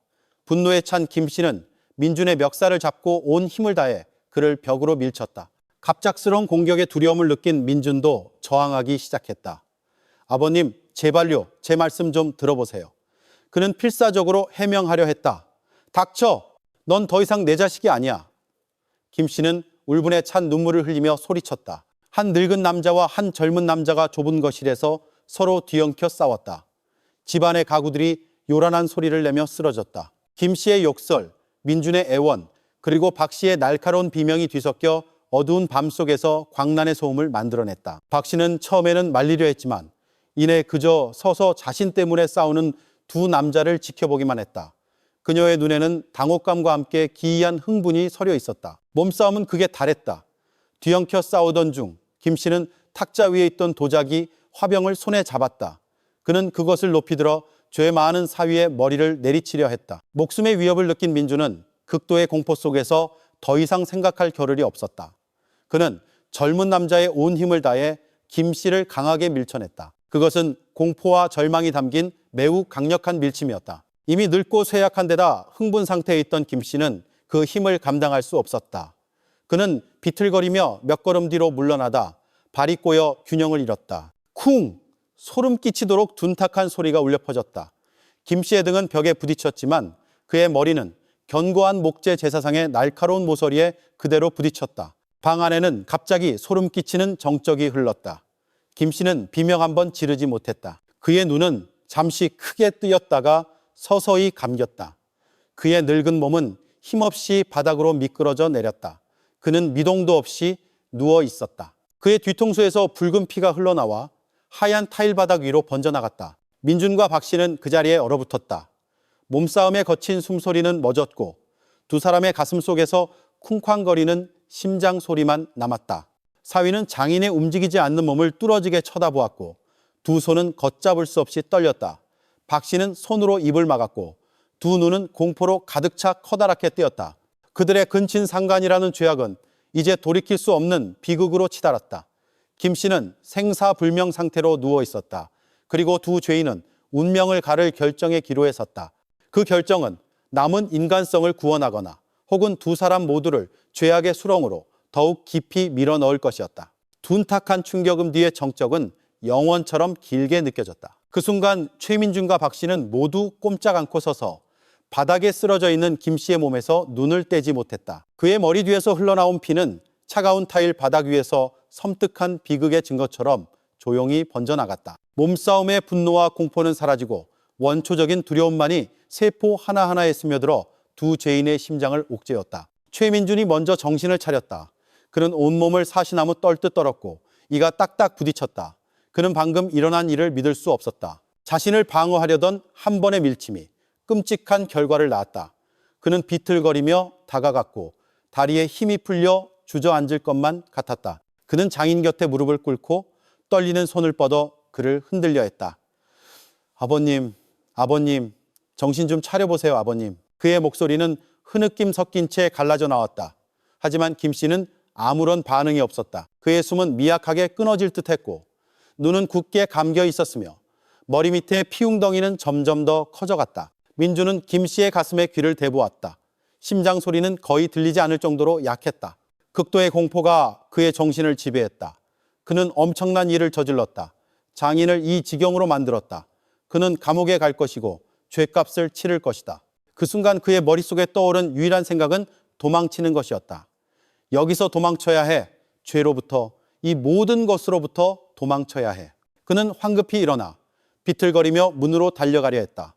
분노에 찬 김 씨는 민준의 멱살을 잡고 온 힘을 다해 그를 벽으로 밀쳤다. 갑작스러운 공격에 두려움을 느낀 민준도 저항하기 시작했다. 아버님, 제발요, 제 말씀 좀 들어보세요. 그는 필사적으로 해명하려 했다. 닥쳐! 넌 더 이상 내 자식이 아니야. 김 씨는 울분에 찬 눈물을 흘리며 소리쳤다. 한 늙은 남자와 한 젊은 남자가 좁은 거실에서 서로 뒤엉켜 싸웠다. 집안의 가구들이 요란한 소리를 내며 쓰러졌다. 김 씨의 욕설, 민준의 애원, 그리고 박 씨의 날카로운 비명이 뒤섞여 어두운 밤 속에서 광란의 소음을 만들어냈다. 박 씨는 처음에는 말리려 했지만 이내 그저 서서 자신 때문에 싸우는 두 남자를 지켜보기만 했다. 그녀의 눈에는 당혹감과 함께 기이한 흥분이 서려 있었다. 몸싸움은 극에 달했다. 뒤엉켜 싸우던 중 김 씨는 탁자 위에 있던 도자기 화병을 손에 잡았다. 그는 그것을 높이 들어 죄 많은 사위의 머리를 내리치려 했다. 목숨의 위협을 느낀 민주는 극도의 공포 속에서 더 이상 생각할 겨를이 없었다. 그는 젊은 남자의 온 힘을 다해 김 씨를 강하게 밀쳐냈다. 그것은 공포와 절망이 담긴 매우 강력한 밀침이었다. 이미 늙고 쇠약한 데다 흥분 상태에 있던 김 씨는 그 힘을 감당할 수 없었다. 그는 비틀거리며 몇 걸음 뒤로 물러나다 발이 꼬여 균형을 잃었다. 쿵! 소름 끼치도록 둔탁한 소리가 울려 퍼졌다. 김 씨의 등은 벽에 부딪혔지만 그의 머리는 견고한 목재 제사상의 날카로운 모서리에 그대로 부딪혔다. 방 안에는 갑자기 소름 끼치는 정적이 흘렀다. 김 씨는 비명 한 번 지르지 못했다. 그의 눈은 잠시 크게 뜨였다가 서서히 감겼다. 그의 늙은 몸은 힘없이 바닥으로 미끄러져 내렸다. 그는 미동도 없이 누워 있었다. 그의 뒤통수에서 붉은 피가 흘러나와 하얀 타일 바닥 위로 번져나갔다. 민준과 박 씨는 그 자리에 얼어붙었다. 몸싸움에 거친 숨소리는 멎었고 두 사람의 가슴 속에서 쿵쾅거리는 심장 소리만 남았다. 사위는 장인의 움직이지 않는 몸을 뚫어지게 쳐다보았고 두 손은 걷잡을 수 없이 떨렸다. 박 씨는 손으로 입을 막았고 두 눈은 공포로 가득 차 커다랗게 뜨였다. 그들의 근친 상간이라는 죄악은 이제 돌이킬 수 없는 비극으로 치달았다. 김 씨는 생사불명 상태로 누워 있었다. 그리고 두 죄인은 운명을 가를 결정의 기로에 섰다. 그 결정은 남은 인간성을 구원하거나 혹은 두 사람 모두를 죄악의 수렁으로 더욱 깊이 밀어넣을 것이었다. 둔탁한 충격음 뒤의 정적은 영원처럼 길게 느껴졌다. 그 순간 최민준과 박 씨는 모두 꼼짝 않고 서서 바닥에 쓰러져 있는 김 씨의 몸에서 눈을 떼지 못했다. 그의 머리 뒤에서 흘러나온 피는 차가운 타일 바닥 위에서 섬뜩한 비극의 증거처럼 조용히 번져나갔다. 몸싸움의 분노와 공포는 사라지고 원초적인 두려움만이 세포 하나하나에 스며들어 두 죄인의 심장을 옥죄었다. 최민준이 먼저 정신을 차렸다. 그는 온몸을 사시나무 떨듯 떨었고 이가 딱딱 부딪혔다. 그는 방금 일어난 일을 믿을 수 없었다. 자신을 방어하려던 한 번의 밀침이 끔찍한 결과를 낳았다. 그는 비틀거리며 다가갔고 다리에 힘이 풀려 주저앉을 것만 같았다. 그는 장인 곁에 무릎을 꿇고 떨리는 손을 뻗어 그를 흔들려 했다. 아버님, 아버님, 정신 좀 차려보세요, 아버님. 그의 목소리는 흐느낌 섞인 채 갈라져 나왔다. 하지만 김 씨는 아무런 반응이 없었다. 그의 숨은 미약하게 끊어질 듯했고 눈은 굳게 감겨 있었으며 머리 밑에 피웅덩이는 점점 더 커져갔다. 민주는 김 씨의 가슴에 귀를 대보았다. 심장 소리는 거의 들리지 않을 정도로 약했다. 극도의 공포가 그의 정신을 지배했다. 그는 엄청난 일을 저질렀다. 장인을 이 지경으로 만들었다. 그는 감옥에 갈 것이고 죗값을 치를 것이다. 그 순간 그의 머릿속에 떠오른 유일한 생각은 도망치는 것이었다. 여기서 도망쳐야 해. 죄로부터, 이 모든 것으로부터 도망쳐야 해. 그는 황급히 일어나 비틀거리며 문으로 달려가려 했다.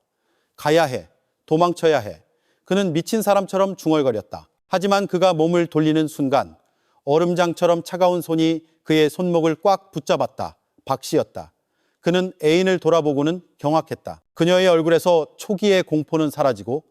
가야 해. 도망쳐야 해. 그는 미친 사람처럼 중얼거렸다. 하지만 그가 몸을 돌리는 순간 얼음장처럼 차가운 손이 그의 손목을 꽉 붙잡았다. 박 씨였다. 그는 애인을 돌아보고는 경악했다. 그녀의 얼굴에서 초기의 공포는 사라지고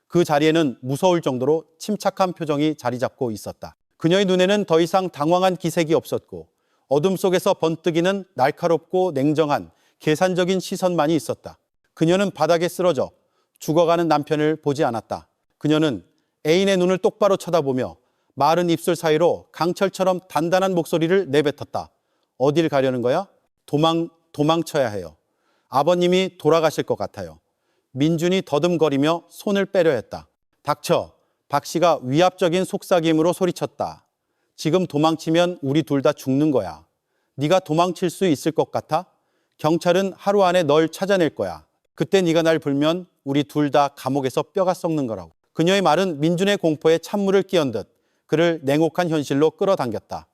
그 자리에는 무서울 정도로 침착한 표정이 자리 잡고 있었다. 그녀의 눈에는 더 이상 당황한 기색이 없었고 어둠 속에서 번뜩이는 날카롭고 냉정한 계산적인 시선만이 있었다. 그녀는 바닥에 쓰러져 죽어가는 남편을 보지 않았다. 그녀는 애인의 눈을 똑바로 쳐다보며 마른 입술 사이로 강철처럼 단단한 목소리를 내뱉었다. 어딜 가려는 거야? 도망쳐야 해요. 아버님이 돌아가실 것 같아요. 민준이 더듬거리며 손을 빼려 했다. 닥쳐. 박 씨가 위압적인 속삭임으로 소리쳤다. 지금 도망치면 우리 둘 다 죽는 거야. 네가 도망칠 수 있을 것 같아? 경찰은 하루 안에 널 찾아낼 거야. 그때 네가 날 불면 우리 둘 다 감옥에서 뼈가 썩는 거라고. 그녀의 말은 민준의 공포에 찬물을 끼얹은 듯 그를 냉혹한 현실로 끌어당겼다.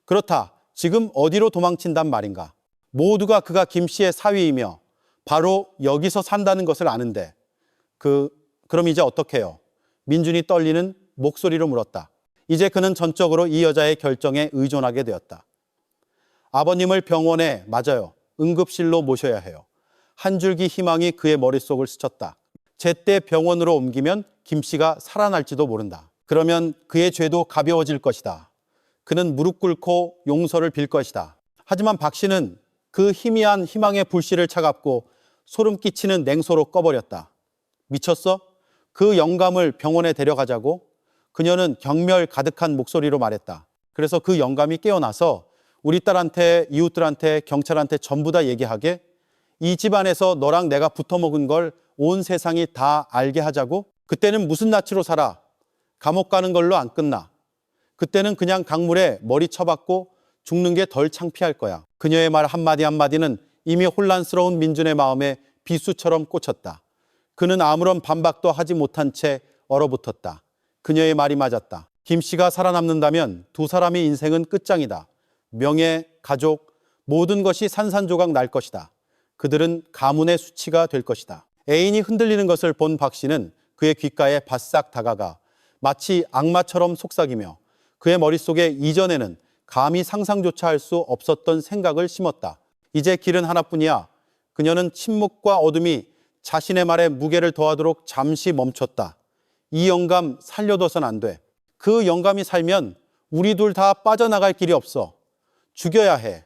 그렇다. 지금 어디로 도망친단 말인가? 모두가 그가 김 씨의 사위이며 바로 여기서 산다는 것을 아는데 그럼 이제 어떡해요? 민준이 떨리는 목소리로 물었다. 이제 그는 전적으로 이 여자의 결정에 의존하게 되었다. 아버님을 병원에 맞아요. 응급실로 모셔야 해요. 한 줄기 희망이 그의 머릿속을 스쳤다. 제때 병원으로 옮기면 김 씨가 살아날지도 모른다. 그러면 그의 죄도 가벼워질 것이다. 그는 무릎 꿇고 용서를 빌 것이다. 하지만 박 씨는 그 희미한 희망의 불씨를 차갑고 소름 끼치는 냉소로 꺼버렸다. 미쳤어? 그 영감을 병원에 데려가자고? 그녀는 경멸 가득한 목소리로 말했다. 그래서 그 영감이 깨어나서 우리 딸한테, 이웃들한테, 경찰한테 전부 다 얘기하게? 이 집안에서 너랑 내가 붙어먹은 걸 온 세상이 다 알게 하자고? 그때는 무슨 낯으로 살아? 감옥 가는 걸로 안 끝나. 그때는 그냥 강물에 머리 쳐박고 죽는 게 덜 창피할 거야. 그녀의 말 한마디 한마디는 이미 혼란스러운 민준의 마음에 비수처럼 꽂혔다. 그는 아무런 반박도 하지 못한 채 얼어붙었다. 그녀의 말이 맞았다. 김 씨가 살아남는다면 두 사람의 인생은 끝장이다. 명예, 가족, 모든 것이 산산조각 날 것이다. 그들은 가문의 수치가 될 것이다. 애인이 흔들리는 것을 본 박 씨는 그의 귓가에 바싹 다가가 마치 악마처럼 속삭이며 그의 머릿속에 이전에는 감히 상상조차 할 수 없었던 생각을 심었다. 이제 길은 하나뿐이야. 그녀는 침묵과 어둠이 자신의 말에 무게를 더하도록 잠시 멈췄다. 이 영감 살려둬선 안 돼. 그 영감이 살면 우리 둘 다 빠져나갈 길이 없어. 죽여야 해.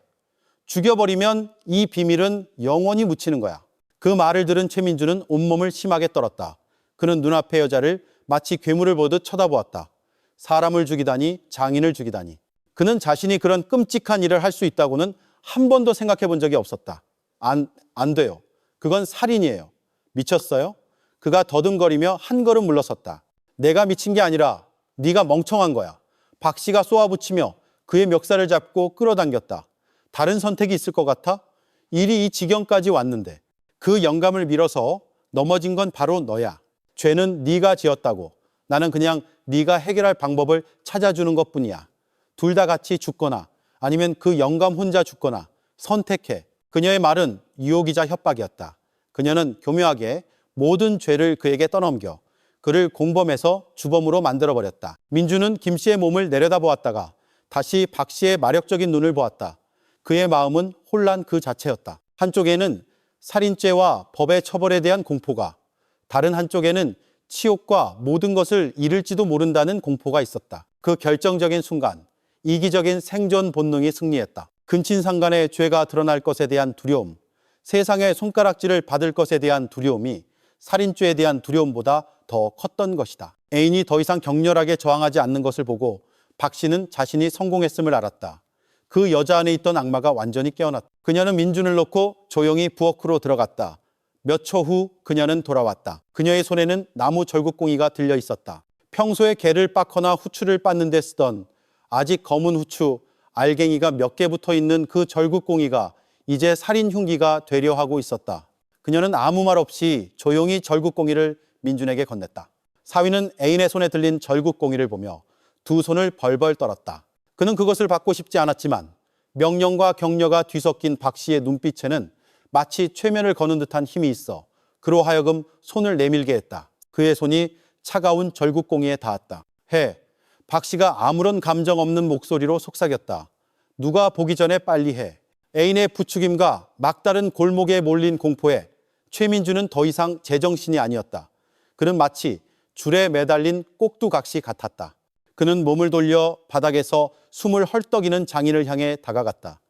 죽여버리면 이 비밀은 영원히 묻히는 거야. 그 말을 들은 최민주는 온몸을 심하게 떨었다. 그는 눈앞의 여자를 마치 괴물을 보듯 쳐다보았다. 사람을 죽이다니, 장인을 죽이다니. 그는 자신이 그런 끔찍한 일을 할 수 있다고는 한 번도 생각해 본 적이 없었다. 안 돼요. 그건 살인이에요. 미쳤어요? 그가 더듬거리며 한 걸음 물러섰다. 내가 미친 게 아니라 네가 멍청한 거야. 박 씨가 쏘아붙이며 그의 멱살을 잡고 끌어당겼다. 다른 선택이 있을 것 같아? 일이 이 지경까지 왔는데 그 영감을 밀어서 넘어진 건 바로 너야. 죄는 네가 지었다고. 나는 그냥 네가 해결할 방법을 찾아주는 것뿐이야. 둘 다 같이 죽거나 아니면 그 영감 혼자 죽거나 선택해. 그녀의 말은 유혹이자 협박이었다. 그녀는 교묘하게 모든 죄를 그에게 떠넘겨 그를 공범에서 주범으로 만들어버렸다. 민주는 김 씨의 몸을 내려다보았다가 다시 박 씨의 마력적인 눈을 보았다. 그의 마음은 혼란 그 자체였다. 한쪽에는 살인죄와 법의 처벌에 대한 공포가, 다른 한쪽에는 치욕과 모든 것을 잃을지도 모른다는 공포가 있었다. 그 결정적인 순간 이기적인 생존 본능이 승리했다. 근친상간의 죄가 드러날 것에 대한 두려움, 세상의 손가락질을 받을 것에 대한 두려움이 살인죄에 대한 두려움보다 더 컸던 것이다. 애인이 더 이상 격렬하게 저항하지 않는 것을 보고 박 씨는 자신이 성공했음을 알았다. 그 여자 안에 있던 악마가 완전히 깨어났다. 그녀는 민준을 놓고 조용히 부엌으로 들어갔다. 몇 초 후 그녀는 돌아왔다. 그녀의 손에는 나무 절구꽁이가 들려 있었다. 평소에 개를 빻거나 후추를 빻는 데 쓰던 아직 검은 후추, 알갱이가 몇 개 붙어 있는 그 절구꽁이가 이제 살인 흉기가 되려 하고 있었다. 그녀는 아무 말 없이 조용히 절구꽁이를 민준에게 건넸다. 사위는 애인의 손에 들린 절구꽁이를 보며 두 손을 벌벌 떨었다. 그는 그것을 받고 싶지 않았지만 명령과 격려가 뒤섞인 박 씨의 눈빛에는 마치 최면을 거는 듯한 힘이 있어 그로 하여금 손을 내밀게 했다. 그의 손이 차가운 절구꽁이에 닿았다. 해. 박 씨가 아무런 감정 없는 목소리로 속삭였다. 누가 보기 전에 빨리 해. 애인의 부추김과 막다른 골목에 몰린 공포에 최민주는 더 이상 제정신이 아니었다. 그는 마치 줄에 매달린 꼭두각시 같았다. 그는 몸을 돌려 바닥에서 숨을 헐떡이는 장인을 향해 다가갔다.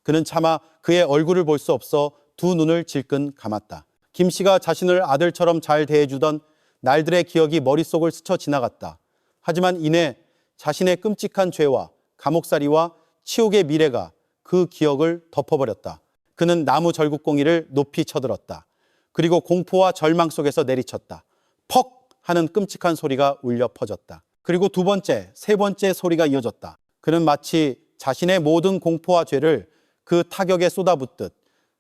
그는 차마 그의 얼굴을 볼 수 없어 두 눈을 질끈 감았다. 김 씨가 자신을 아들처럼 잘 대해주던 날들의 기억이 머릿속을 스쳐 지나갔다. 하지만 이내 자신의 끔찍한 죄와 감옥살이와 치욕의 미래가 그 기억을 덮어버렸다. 그는 나무 절구꽁이를 높이 쳐들었다. 그리고 공포와 절망 속에서 내리쳤다. 퍽 하는 끔찍한 소리가 울려 퍼졌다. 그리고 두 번째, 세 번째 소리가 이어졌다. 그는 마치 자신의 모든 공포와 죄를 그 타격에 쏟아붓듯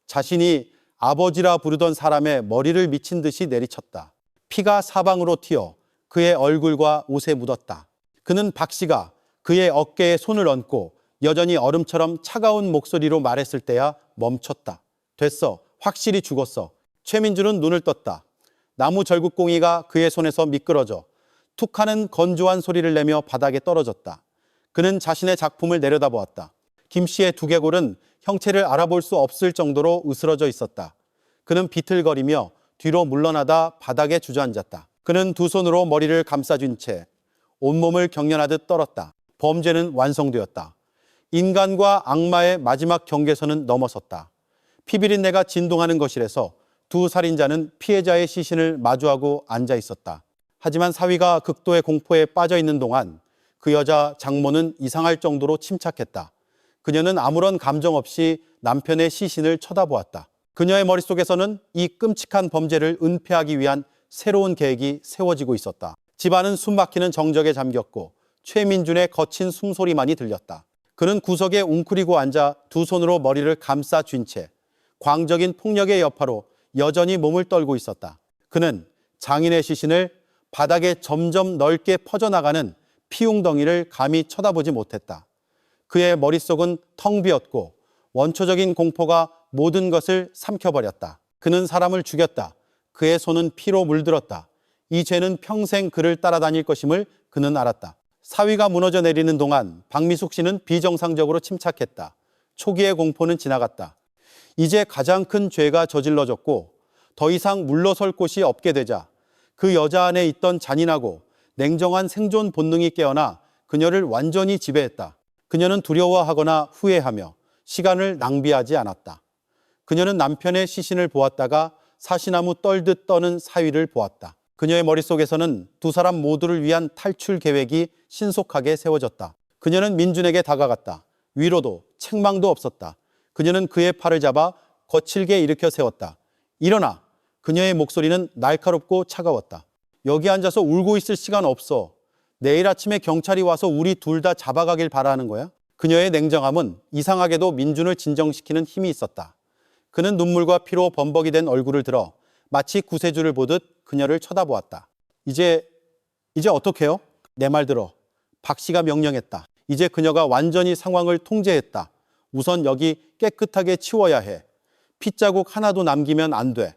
자신이 아버지라 부르던 사람의 머리를 미친 듯이 내리쳤다. 피가 사방으로 튀어 그의 얼굴과 옷에 묻었다. 그는 박 씨가 그의 어깨에 손을 얹고 여전히 얼음처럼 차가운 목소리로 말했을 때야 멈췄다. 됐어. 확실히 죽었어. 최민주는 눈을 떴다. 나무 절구꽁이가 그의 손에서 미끄러져 툭 하는 건조한 소리를 내며 바닥에 떨어졌다. 그는 자신의 작품을 내려다보았다. 김 씨의 두개골은 형체를 알아볼 수 없을 정도로 으스러져 있었다. 그는 비틀거리며 뒤로 물러나다 바닥에 주저앉았다. 그는 두 손으로 머리를 감싸준 채 온몸을 경련하듯 떨었다. 범죄는 완성되었다. 인간과 악마의 마지막 경계선은 넘어섰다. 피비린내가 진동하는 거실에서 두 살인자는 피해자의 시신을 마주하고 앉아 있었다. 하지만 사위가 극도의 공포에 빠져 있는 동안 그 여자 장모는 이상할 정도로 침착했다. 그녀는 아무런 감정 없이 남편의 시신을 쳐다보았다. 그녀의 머릿속에서는 이 끔찍한 범죄를 은폐하기 위한 새로운 계획이 세워지고 있었다. 집안은 숨막히는 정적에 잠겼고 최민준의 거친 숨소리만이 들렸다. 그는 구석에 웅크리고 앉아 두 손으로 머리를 감싸 쥔 채 광적인 폭력의 여파로 여전히 몸을 떨고 있었다. 그는 장인의 시신을 바닥에 점점 넓게 퍼져나가는 피웅덩이를 감히 쳐다보지 못했다. 그의 머릿속은 텅 비었고 원초적인 공포가 모든 것을 삼켜버렸다. 그는 사람을 죽였다. 그의 손은 피로 물들었다. 이 죄는 평생 그를 따라다닐 것임을 그는 알았다. 사위가 무너져 내리는 동안 박미숙 씨는 비정상적으로 침착했다. 초기의 공포는 지나갔다. 이제 가장 큰 죄가 저질러졌고 더 이상 물러설 곳이 없게 되자 그 여자 안에 있던 잔인하고 냉정한 생존 본능이 깨어나 그녀를 완전히 지배했다. 그녀는 두려워하거나 후회하며 시간을 낭비하지 않았다. 그녀는 남편의 시신을 보았다가 사시나무 떨듯 떠는 사위를 보았다. 그녀의 머릿속에서는 두 사람 모두를 위한 탈출 계획이 신속하게 세워졌다. 그녀는 민준에게 다가갔다. 위로도 책망도 없었다. 그녀는 그의 팔을 잡아 거칠게 일으켜 세웠다. 일어나! 그녀의 목소리는 날카롭고 차가웠다. 여기 앉아서 울고 있을 시간 없어. 내일 아침에 경찰이 와서 우리 둘 다 잡아가길 바라는 거야? 그녀의 냉정함은 이상하게도 민준을 진정시키는 힘이 있었다. 그는 눈물과 피로 범벅이 된 얼굴을 들어 마치 구세주를 보듯 그녀를 쳐다보았다. 이제 어떡해요? 내 말 들어. 박 씨가 명령했다. 이제 그녀가 완전히 상황을 통제했다. 우선 여기 깨끗하게 치워야 해. 핏자국 하나도 남기면 안 돼.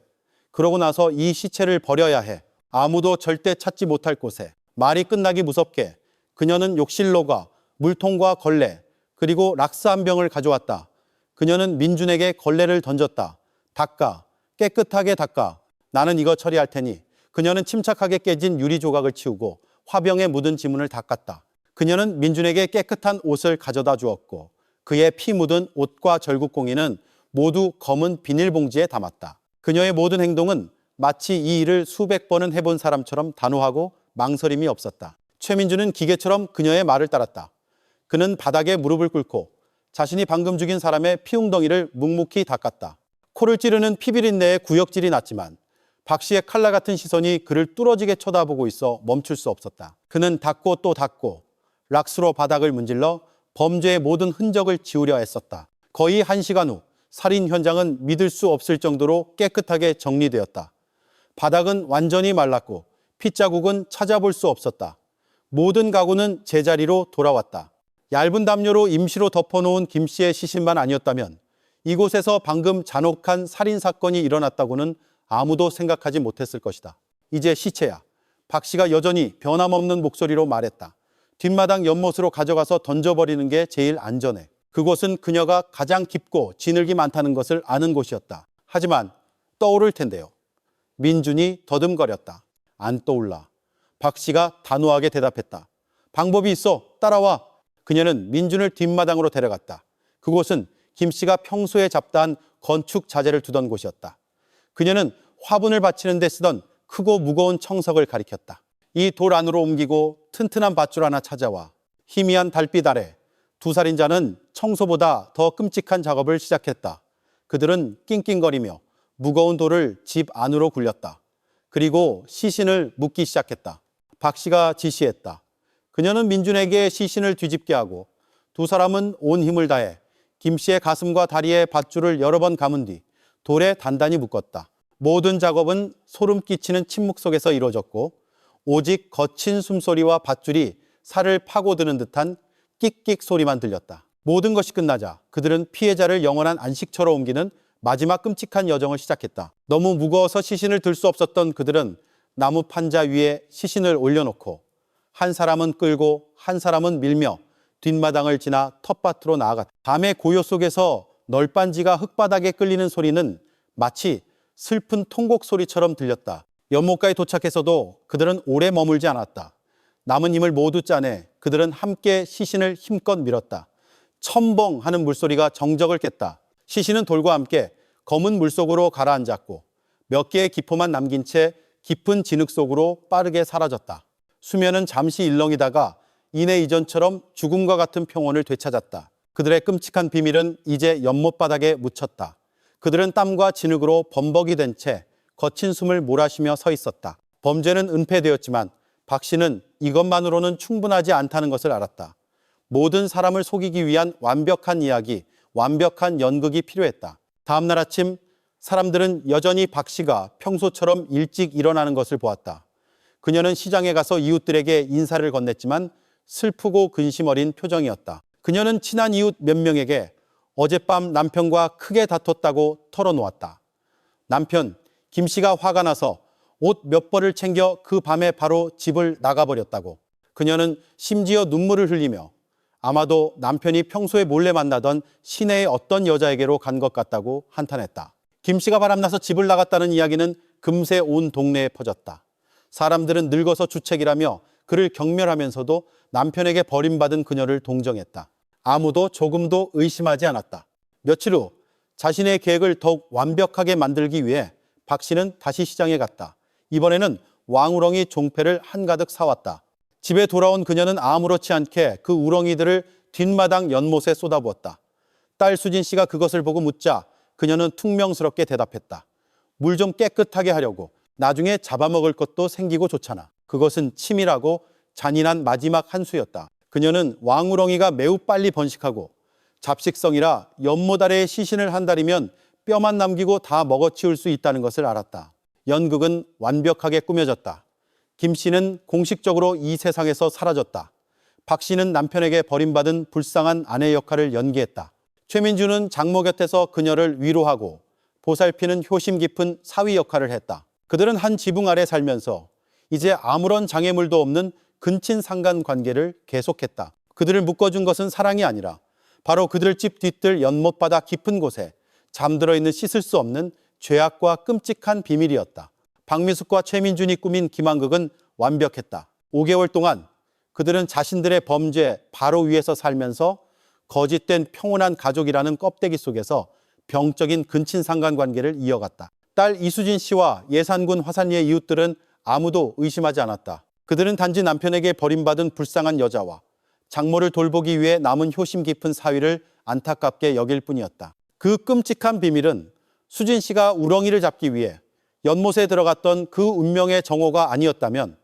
그러고 나서 이 시체를 버려야 해. 아무도 절대 찾지 못할 곳에. 말이 끝나기 무섭게 그녀는 욕실로가 물통과 걸레 그리고 락스 한 병을 가져왔다. 그녀는 민준에게 걸레를 던졌다. 닦아. 깨끗하게 닦아. 나는 이거 처리할 테니. 그녀는 침착하게 깨진 유리 조각을 치우고 화병에 묻은 지문을 닦았다. 그녀는 민준에게 깨끗한 옷을 가져다 주었고 그의 피 묻은 옷과 절구꽁이는 모두 검은 비닐봉지에 담았다. 그녀의 모든 행동은 마치 이 일을 수백 번은 해본 사람처럼 단호하고 망설임이 없었다. 최민준은 기계처럼 그녀의 말을 따랐다. 그는 바닥에 무릎을 꿇고 자신이 방금 죽인 사람의 피웅덩이를 묵묵히 닦았다. 코를 찌르는 피비린내에 구역질이 났지만 박 씨의 칼날 같은 시선이 그를 뚫어지게 쳐다보고 있어 멈출 수 없었다. 그는 닦고 또 닦고 락스로 바닥을 문질러 범죄의 모든 흔적을 지우려 했었다. 거의 1시간 후 살인 현장은 믿을 수 없을 정도로 깨끗하게 정리되었다. 바닥은 완전히 말랐고 핏자국은 찾아볼 수 없었다. 모든 가구는 제자리로 돌아왔다. 얇은 담요로 임시로 덮어놓은 김 씨의 시신만 아니었다면 이곳에서 방금 잔혹한 살인사건이 일어났다고는 아무도 생각하지 못했을 것이다. 이제 시체야. 박 씨가 여전히 변함없는 목소리로 말했다. 뒷마당 연못으로 가져가서 던져버리는 게 제일 안전해. 그곳은 그녀가 가장 깊고 진흙이 많다는 것을 아는 곳이었다. 하지만 떠오를 텐데요. 민준이 더듬거렸다. 안 떠올라. 박 씨가 단호하게 대답했다. 방법이 있어. 따라와. 그녀는 민준을 뒷마당으로 데려갔다. 그곳은 김 씨가 평소에 잡다한 건축 자재를 두던 곳이었다. 그녀는 화분을 받치는 데 쓰던 크고 무거운 청석을 가리켰다. 이 돌 안으로 옮기고 튼튼한 밧줄 하나 찾아와. 희미한 달빛 아래 두 살인자는 청소보다 더 끔찍한 작업을 시작했다. 그들은 낑낑거리며 무거운 돌을 집 안으로 굴렸다. 그리고 시신을 묻기 시작했다. 박 씨가 지시했다. 그녀는 민준에게 시신을 뒤집게 하고 두 사람은 온 힘을 다해 김 씨의 가슴과 다리에 밧줄을 여러 번 감은 뒤 돌에 단단히 묶었다. 모든 작업은 소름 끼치는 침묵 속에서 이루어졌고 오직 거친 숨소리와 밧줄이 살을 파고드는 듯한 끽끽 소리만 들렸다. 모든 것이 끝나자 그들은 피해자를 영원한 안식처로 옮기는 마지막 끔찍한 여정을 시작했다. 너무 무거워서 시신을 들 수 없었던 그들은 나무 판자 위에 시신을 올려놓고 한 사람은 끌고 한 사람은 밀며 뒷마당을 지나 텃밭으로 나아갔다. 밤의 고요 속에서 널빤지가 흙바닥에 끌리는 소리는 마치 슬픈 통곡 소리처럼 들렸다. 연못가에 도착해서도 그들은 오래 머물지 않았다. 남은 힘을 모두 짜내 그들은 함께 시신을 힘껏 밀었다. 첨벙 하는 물소리가 정적을 깼다. 시신은 돌과 함께 검은 물속으로 가라앉았고 몇 개의 기포만 남긴 채 깊은 진흙 속으로 빠르게 사라졌다. 수면은 잠시 일렁이다가 이내 이전처럼 죽음과 같은 평온을 되찾았다. 그들의 끔찍한 비밀은 이제 연못바닥에 묻혔다. 그들은 땀과 진흙으로 범벅이 된 채 거친 숨을 몰아쉬며 서 있었다. 범죄는 은폐되었지만 박 씨는 이것만으로는 충분하지 않다는 것을 알았다. 모든 사람을 속이기 위한 완벽한 이야기, 완벽한 연극이 필요했다. 다음 날 아침 사람들은 여전히 박 씨가 평소처럼 일찍 일어나는 것을 보았다. 그녀는 시장에 가서 이웃들에게 인사를 건넸지만 슬프고 근심 어린 표정이었다. 그녀는 친한 이웃 몇 명에게 어젯밤 남편과 크게 다퉜다고 털어놓았다. 남편 김 씨가 화가 나서 옷 몇 벌을 챙겨 그 밤에 바로 집을 나가버렸다고. 그녀는 심지어 눈물을 흘리며 아마도 남편이 평소에 몰래 만나던 시내의 어떤 여자에게로 간 것 같다고 한탄했다. 김 씨가 바람나서 집을 나갔다는 이야기는 금세 온 동네에 퍼졌다. 사람들은 늙어서 주책이라며 그를 경멸하면서도 남편에게 버림받은 그녀를 동정했다. 아무도 조금도 의심하지 않았다. 며칠 후 자신의 계획을 더욱 완벽하게 만들기 위해 박 씨는 다시 시장에 갔다. 이번에는 왕우렁이 종패를 한가득 사왔다. 집에 돌아온 그녀는 아무렇지 않게 그 우렁이들을 뒷마당 연못에 쏟아부었다. 딸 수진 씨가 그것을 보고 묻자 그녀는 퉁명스럽게 대답했다. 물 좀 깨끗하게 하려고. 나중에 잡아먹을 것도 생기고 좋잖아. 그것은 치밀하고 잔인한 마지막 한 수였다. 그녀는 왕우렁이가 매우 빨리 번식하고 잡식성이라 연못 아래에 시신을 한 달이면 뼈만 남기고 다 먹어치울 수 있다는 것을 알았다. 연극은 완벽하게 꾸며졌다. 김 씨는 공식적으로 이 세상에서 사라졌다. 박 씨는 남편에게 버림받은 불쌍한 아내 역할을 연기했다. 최민주는 장모 곁에서 그녀를 위로하고 보살피는 효심 깊은 사위 역할을 했다. 그들은 한 지붕 아래 살면서 이제 아무런 장애물도 없는 근친 상간 관계를 계속했다. 그들을 묶어준 것은 사랑이 아니라 바로 그들 집 뒤뜰 연못바다 깊은 곳에 잠들어 있는 씻을 수 없는 죄악과 끔찍한 비밀이었다. 박미숙과 최민준이 꾸민 기만극은 완벽했다. 5개월 동안 그들은 자신들의 범죄 바로 위에서 살면서 거짓된 평온한 가족이라는 껍데기 속에서 병적인 근친상간 관계를 이어갔다. 딸 이수진 씨와 예산군 화산리의 이웃들은 아무도 의심하지 않았다. 그들은 단지 남편에게 버림받은 불쌍한 여자와 장모를 돌보기 위해 남은 효심 깊은 사위를 안타깝게 여길 뿐이었다. 그 끔찍한 비밀은 수진 씨가 우렁이를 잡기 위해 연못에 들어갔던 그 운명의 정오가 아니었다면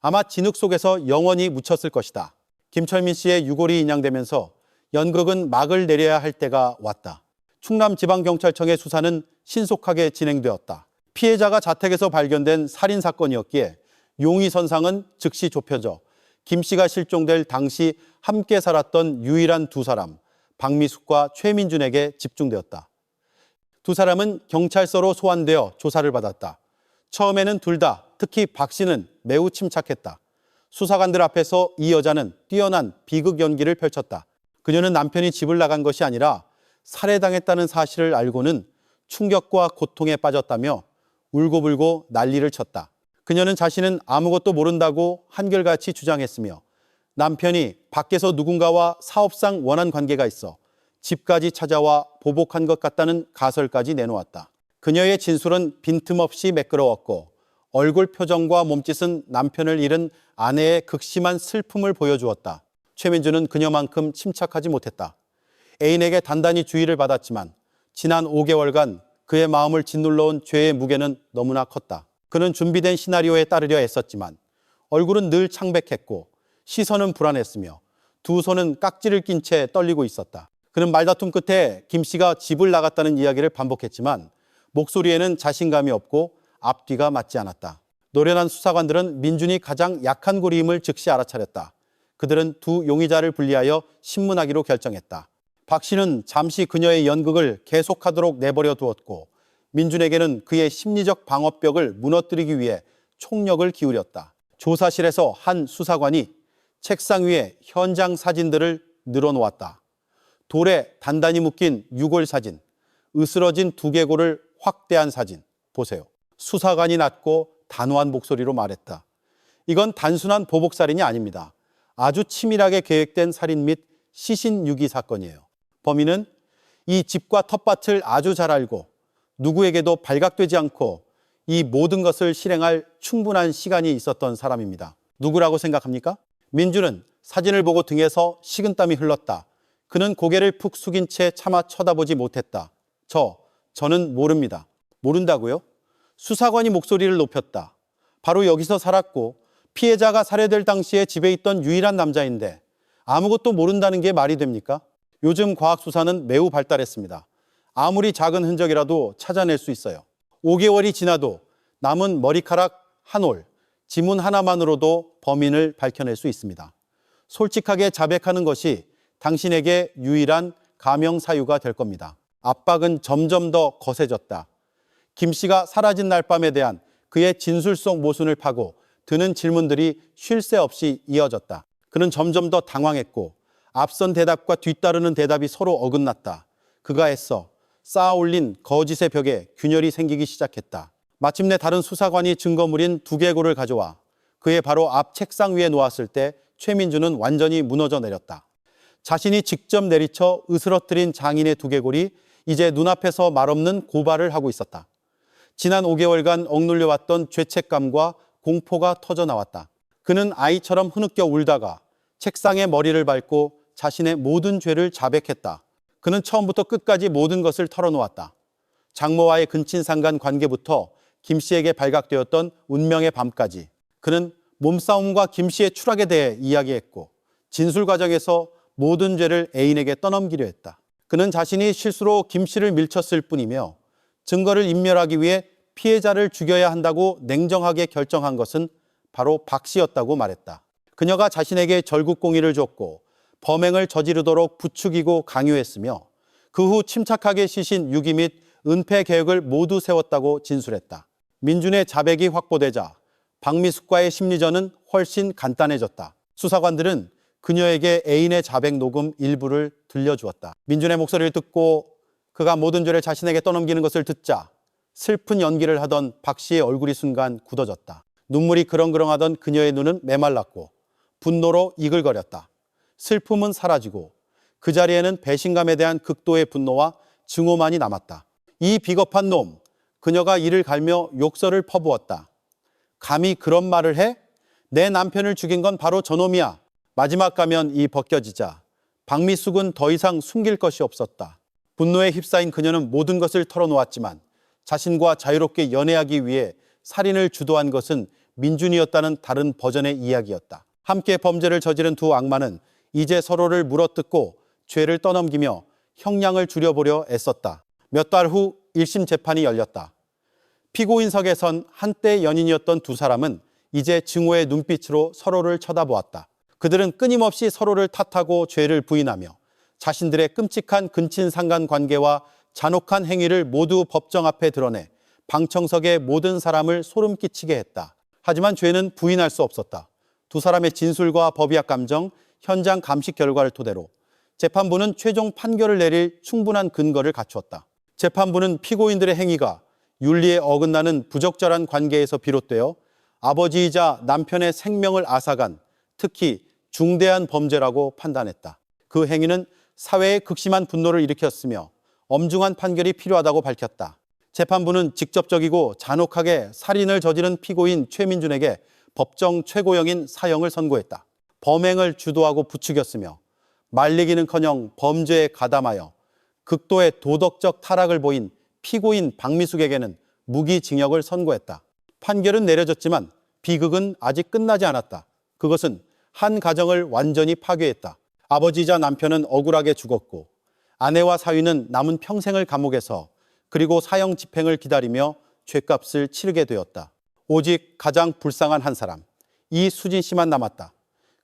아마 진흙 속에서 영원히 묻혔을 것이다. 김철민 씨의 유골이 인양되면서 연극은 막을 내려야 할 때가 왔다. 충남지방경찰청의 수사는 신속하게 진행되었다. 피해자가 자택에서 발견된 살인사건이었기에 용의선상은 즉시 좁혀져 김 씨가 실종될 당시 함께 살았던 유일한 두 사람, 박미숙과 최민준에게 집중되었다. 두 사람은 경찰서로 소환되어 조사를 받았다. 처음에는 둘 다, 특히 박 씨는 매우 침착했다. 수사관들 앞에서 이 여자는 뛰어난 비극 연기를 펼쳤다. 그녀는 남편이 집을 나간 것이 아니라 살해당했다는 사실을 알고는 충격과 고통에 빠졌다며 울고불고 난리를 쳤다. 그녀는 자신은 아무것도 모른다고 한결같이 주장했으며 남편이 밖에서 누군가와 사업상 원한 관계가 있어 집까지 찾아와 보복한 것 같다는 가설까지 내놓았다. 그녀의 진술은 빈틈없이 매끄러웠고 얼굴 표정과 몸짓은 남편을 잃은 아내의 극심한 슬픔을 보여주었다. 최민주는 그녀만큼 침착하지 못했다. 애인에게 단단히 주의를 받았지만 지난 5개월간 그의 마음을 짓눌러온 죄의 무게는 너무나 컸다. 그는 준비된 시나리오에 따르려 애썼지만 얼굴은 늘 창백했고 시선은 불안했으며 두 손은 깍지를 낀 채 떨리고 있었다. 그는 말다툼 끝에 김 씨가 집을 나갔다는 이야기를 반복했지만 목소리에는 자신감이 없고 앞뒤가 맞지 않았다. 노련한 수사관들은 민준이 가장 약한 고리임을 즉시 알아차렸다. 그들은 두 용의자를 분리하여 신문하기로 결정했다. 박 씨는 잠시 그녀의 연극을 계속하도록 내버려 두었고 민준에게는 그의 심리적 방어벽을 무너뜨리기 위해 총력을 기울였다. 조사실에서 한 수사관이 책상 위에 현장 사진들을 늘어놓았다. 돌에 단단히 묶인 유골 사진, 으스러진 두개골을 확대한 사진. 보세요. 수사관이 낮고 단호한 목소리로 말했다. 이건 단순한 보복살인이 아닙니다. 아주 치밀하게 계획된 살인 및 시신유기 사건이에요. 범인은 이 집과 텃밭을 아주 잘 알고 누구에게도 발각되지 않고 이 모든 것을 실행할 충분한 시간이 있었던 사람입니다. 누구라고 생각합니까? 민주는 사진을 보고 등에서 식은땀이 흘렀다. 그는 고개를 푹 숙인 채 차마 쳐다보지 못했다. 저는 모릅니다. 모른다고요? 수사관이 목소리를 높였다. 바로 여기서 살았고 피해자가 살해될 당시에 집에 있던 유일한 남자인데 아무것도 모른다는 게 말이 됩니까? 요즘 과학수사는 매우 발달했습니다. 아무리 작은 흔적이라도 찾아낼 수 있어요. 5개월이 지나도 남은 머리카락 한 올, 지문 하나만으로도 범인을 밝혀낼 수 있습니다. 솔직하게 자백하는 것이 당신에게 유일한 가명사유가 될 겁니다. 압박은 점점 더 거세졌다. 김 씨가 사라진 날 밤에 대한 그의 진술 속 모순을 파고 드는 질문들이 쉴 새 없이 이어졌다. 그는 점점 더 당황했고 앞선 대답과 뒤따르는 대답이 서로 어긋났다. 그가 애써 쌓아 올린 거짓의 벽에 균열이 생기기 시작했다. 마침내 다른 수사관이 증거물인 두개골을 가져와 그의 바로 앞 책상 위에 놓았을 때 최민주는 완전히 무너져 내렸다. 자신이 직접 내리쳐 으스러뜨린 장인의 두개골이 이제 눈앞에서 말없는 고발을 하고 있었다. 지난 5개월간 억눌려왔던 죄책감과 공포가 터져 나왔다. 그는 아이처럼 흐느껴 울다가 책상에 머리를 밟고 자신의 모든 죄를 자백했다. 그는 처음부터 끝까지 모든 것을 털어놓았다. 장모와의 근친상간 관계부터 김 씨에게 발각되었던 운명의 밤까지 그는 몸싸움과 김 씨의 추락에 대해 이야기했고 진술 과정에서 모든 죄를 애인에게 떠넘기려 했다. 그는 자신이 실수로 김 씨를 밀쳤을 뿐이며 증거를 인멸하기 위해 피해자를 죽여야 한다고 냉정하게 결정한 것은 바로 박 씨였다고 말했다. 그녀가 자신에게 절국공의를 줬고 범행을 저지르도록 부추기고 강요했으며 그 후 침착하게 시신 유기 및 은폐 계획을 모두 세웠다고 진술했다. 민준의 자백이 확보되자 박미숙과의 심리전은 훨씬 간단해졌다. 수사관들은 그녀에게 애인의 자백 녹음 일부를 들려주었다. 민준의 목소리를 듣고 그가 모든 죄를 자신에게 떠넘기는 것을 듣자 슬픈 연기를 하던 박 씨의 얼굴이 순간 굳어졌다. 눈물이 그렁그렁하던 그녀의 눈은 메말랐고 분노로 이글거렸다. 슬픔은 사라지고 그 자리에는 배신감에 대한 극도의 분노와 증오만이 남았다. 이 비겁한 놈, 그녀가 이를 갈며 욕설을 퍼부었다. 감히 그런 말을 해? 내 남편을 죽인 건 바로 저놈이야. 마지막 가면이 벗겨지자 박미숙은 더 이상 숨길 것이 없었다. 분노에 휩싸인 그녀는 모든 것을 털어놓았지만 자신과 자유롭게 연애하기 위해 살인을 주도한 것은 민준이었다는 다른 버전의 이야기였다. 함께 범죄를 저지른 두 악마는 이제 서로를 물어뜯고 죄를 떠넘기며 형량을 줄여보려 애썼다. 몇 달 후 1심 재판이 열렸다. 피고인석에 선 한때 연인이었던 두 사람은 이제 증오의 눈빛으로 서로를 쳐다보았다. 그들은 끊임없이 서로를 탓하고 죄를 부인하며 자신들의 끔찍한 근친상간 관계와 잔혹한 행위를 모두 법정 앞에 드러내 방청석의 모든 사람을 소름 끼치게 했다. 하지만 죄는 부인할 수 없었다. 두 사람의 진술과 법의학 감정, 현장 감식 결과를 토대로 재판부는 최종 판결을 내릴 충분한 근거를 갖추었다. 재판부는 피고인들의 행위가 윤리에 어긋나는 부적절한 관계에서 비롯되어 아버지이자 남편의 생명을 앗아간 특히 중대한 범죄라고 판단했다. 그 행위는 사회에 극심한 분노를 일으켰으며 엄중한 판결이 필요하다고 밝혔다. 재판부는 직접적이고 잔혹하게 살인을 저지른 피고인 최민준에게 법정 최고형인 사형을 선고했다. 범행을 주도하고 부추겼으며 말리기는커녕 범죄에 가담하여 극도의 도덕적 타락을 보인 피고인 박미숙에게는 무기징역을 선고했다. 판결은 내려졌지만 비극은 아직 끝나지 않았다. 그것은 한 가정을 완전히 파괴했다. 아버지이자 남편은 억울하게 죽었고 아내와 사위는 남은 평생을 감옥에서 그리고 사형 집행을 기다리며 죗값을 치르게 되었다. 오직 가장 불쌍한 한 사람, 이수진 씨만 남았다.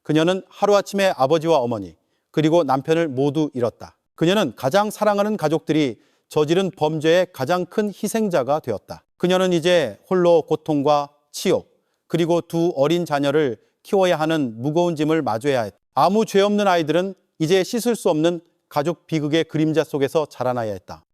그녀는 하루아침에 아버지와 어머니 그리고 남편을 모두 잃었다. 그녀는 가장 사랑하는 가족들이 저지른 범죄의 가장 큰 희생자가 되었다. 그녀는 이제 홀로 고통과 치욕 그리고 두 어린 자녀를 키워야 하는 무거운 짐을 마주해야 했다. 아무 죄 없는 아이들은 이제 씻을 수 없는 가족 비극의 그림자 속에서 자라나야 했다.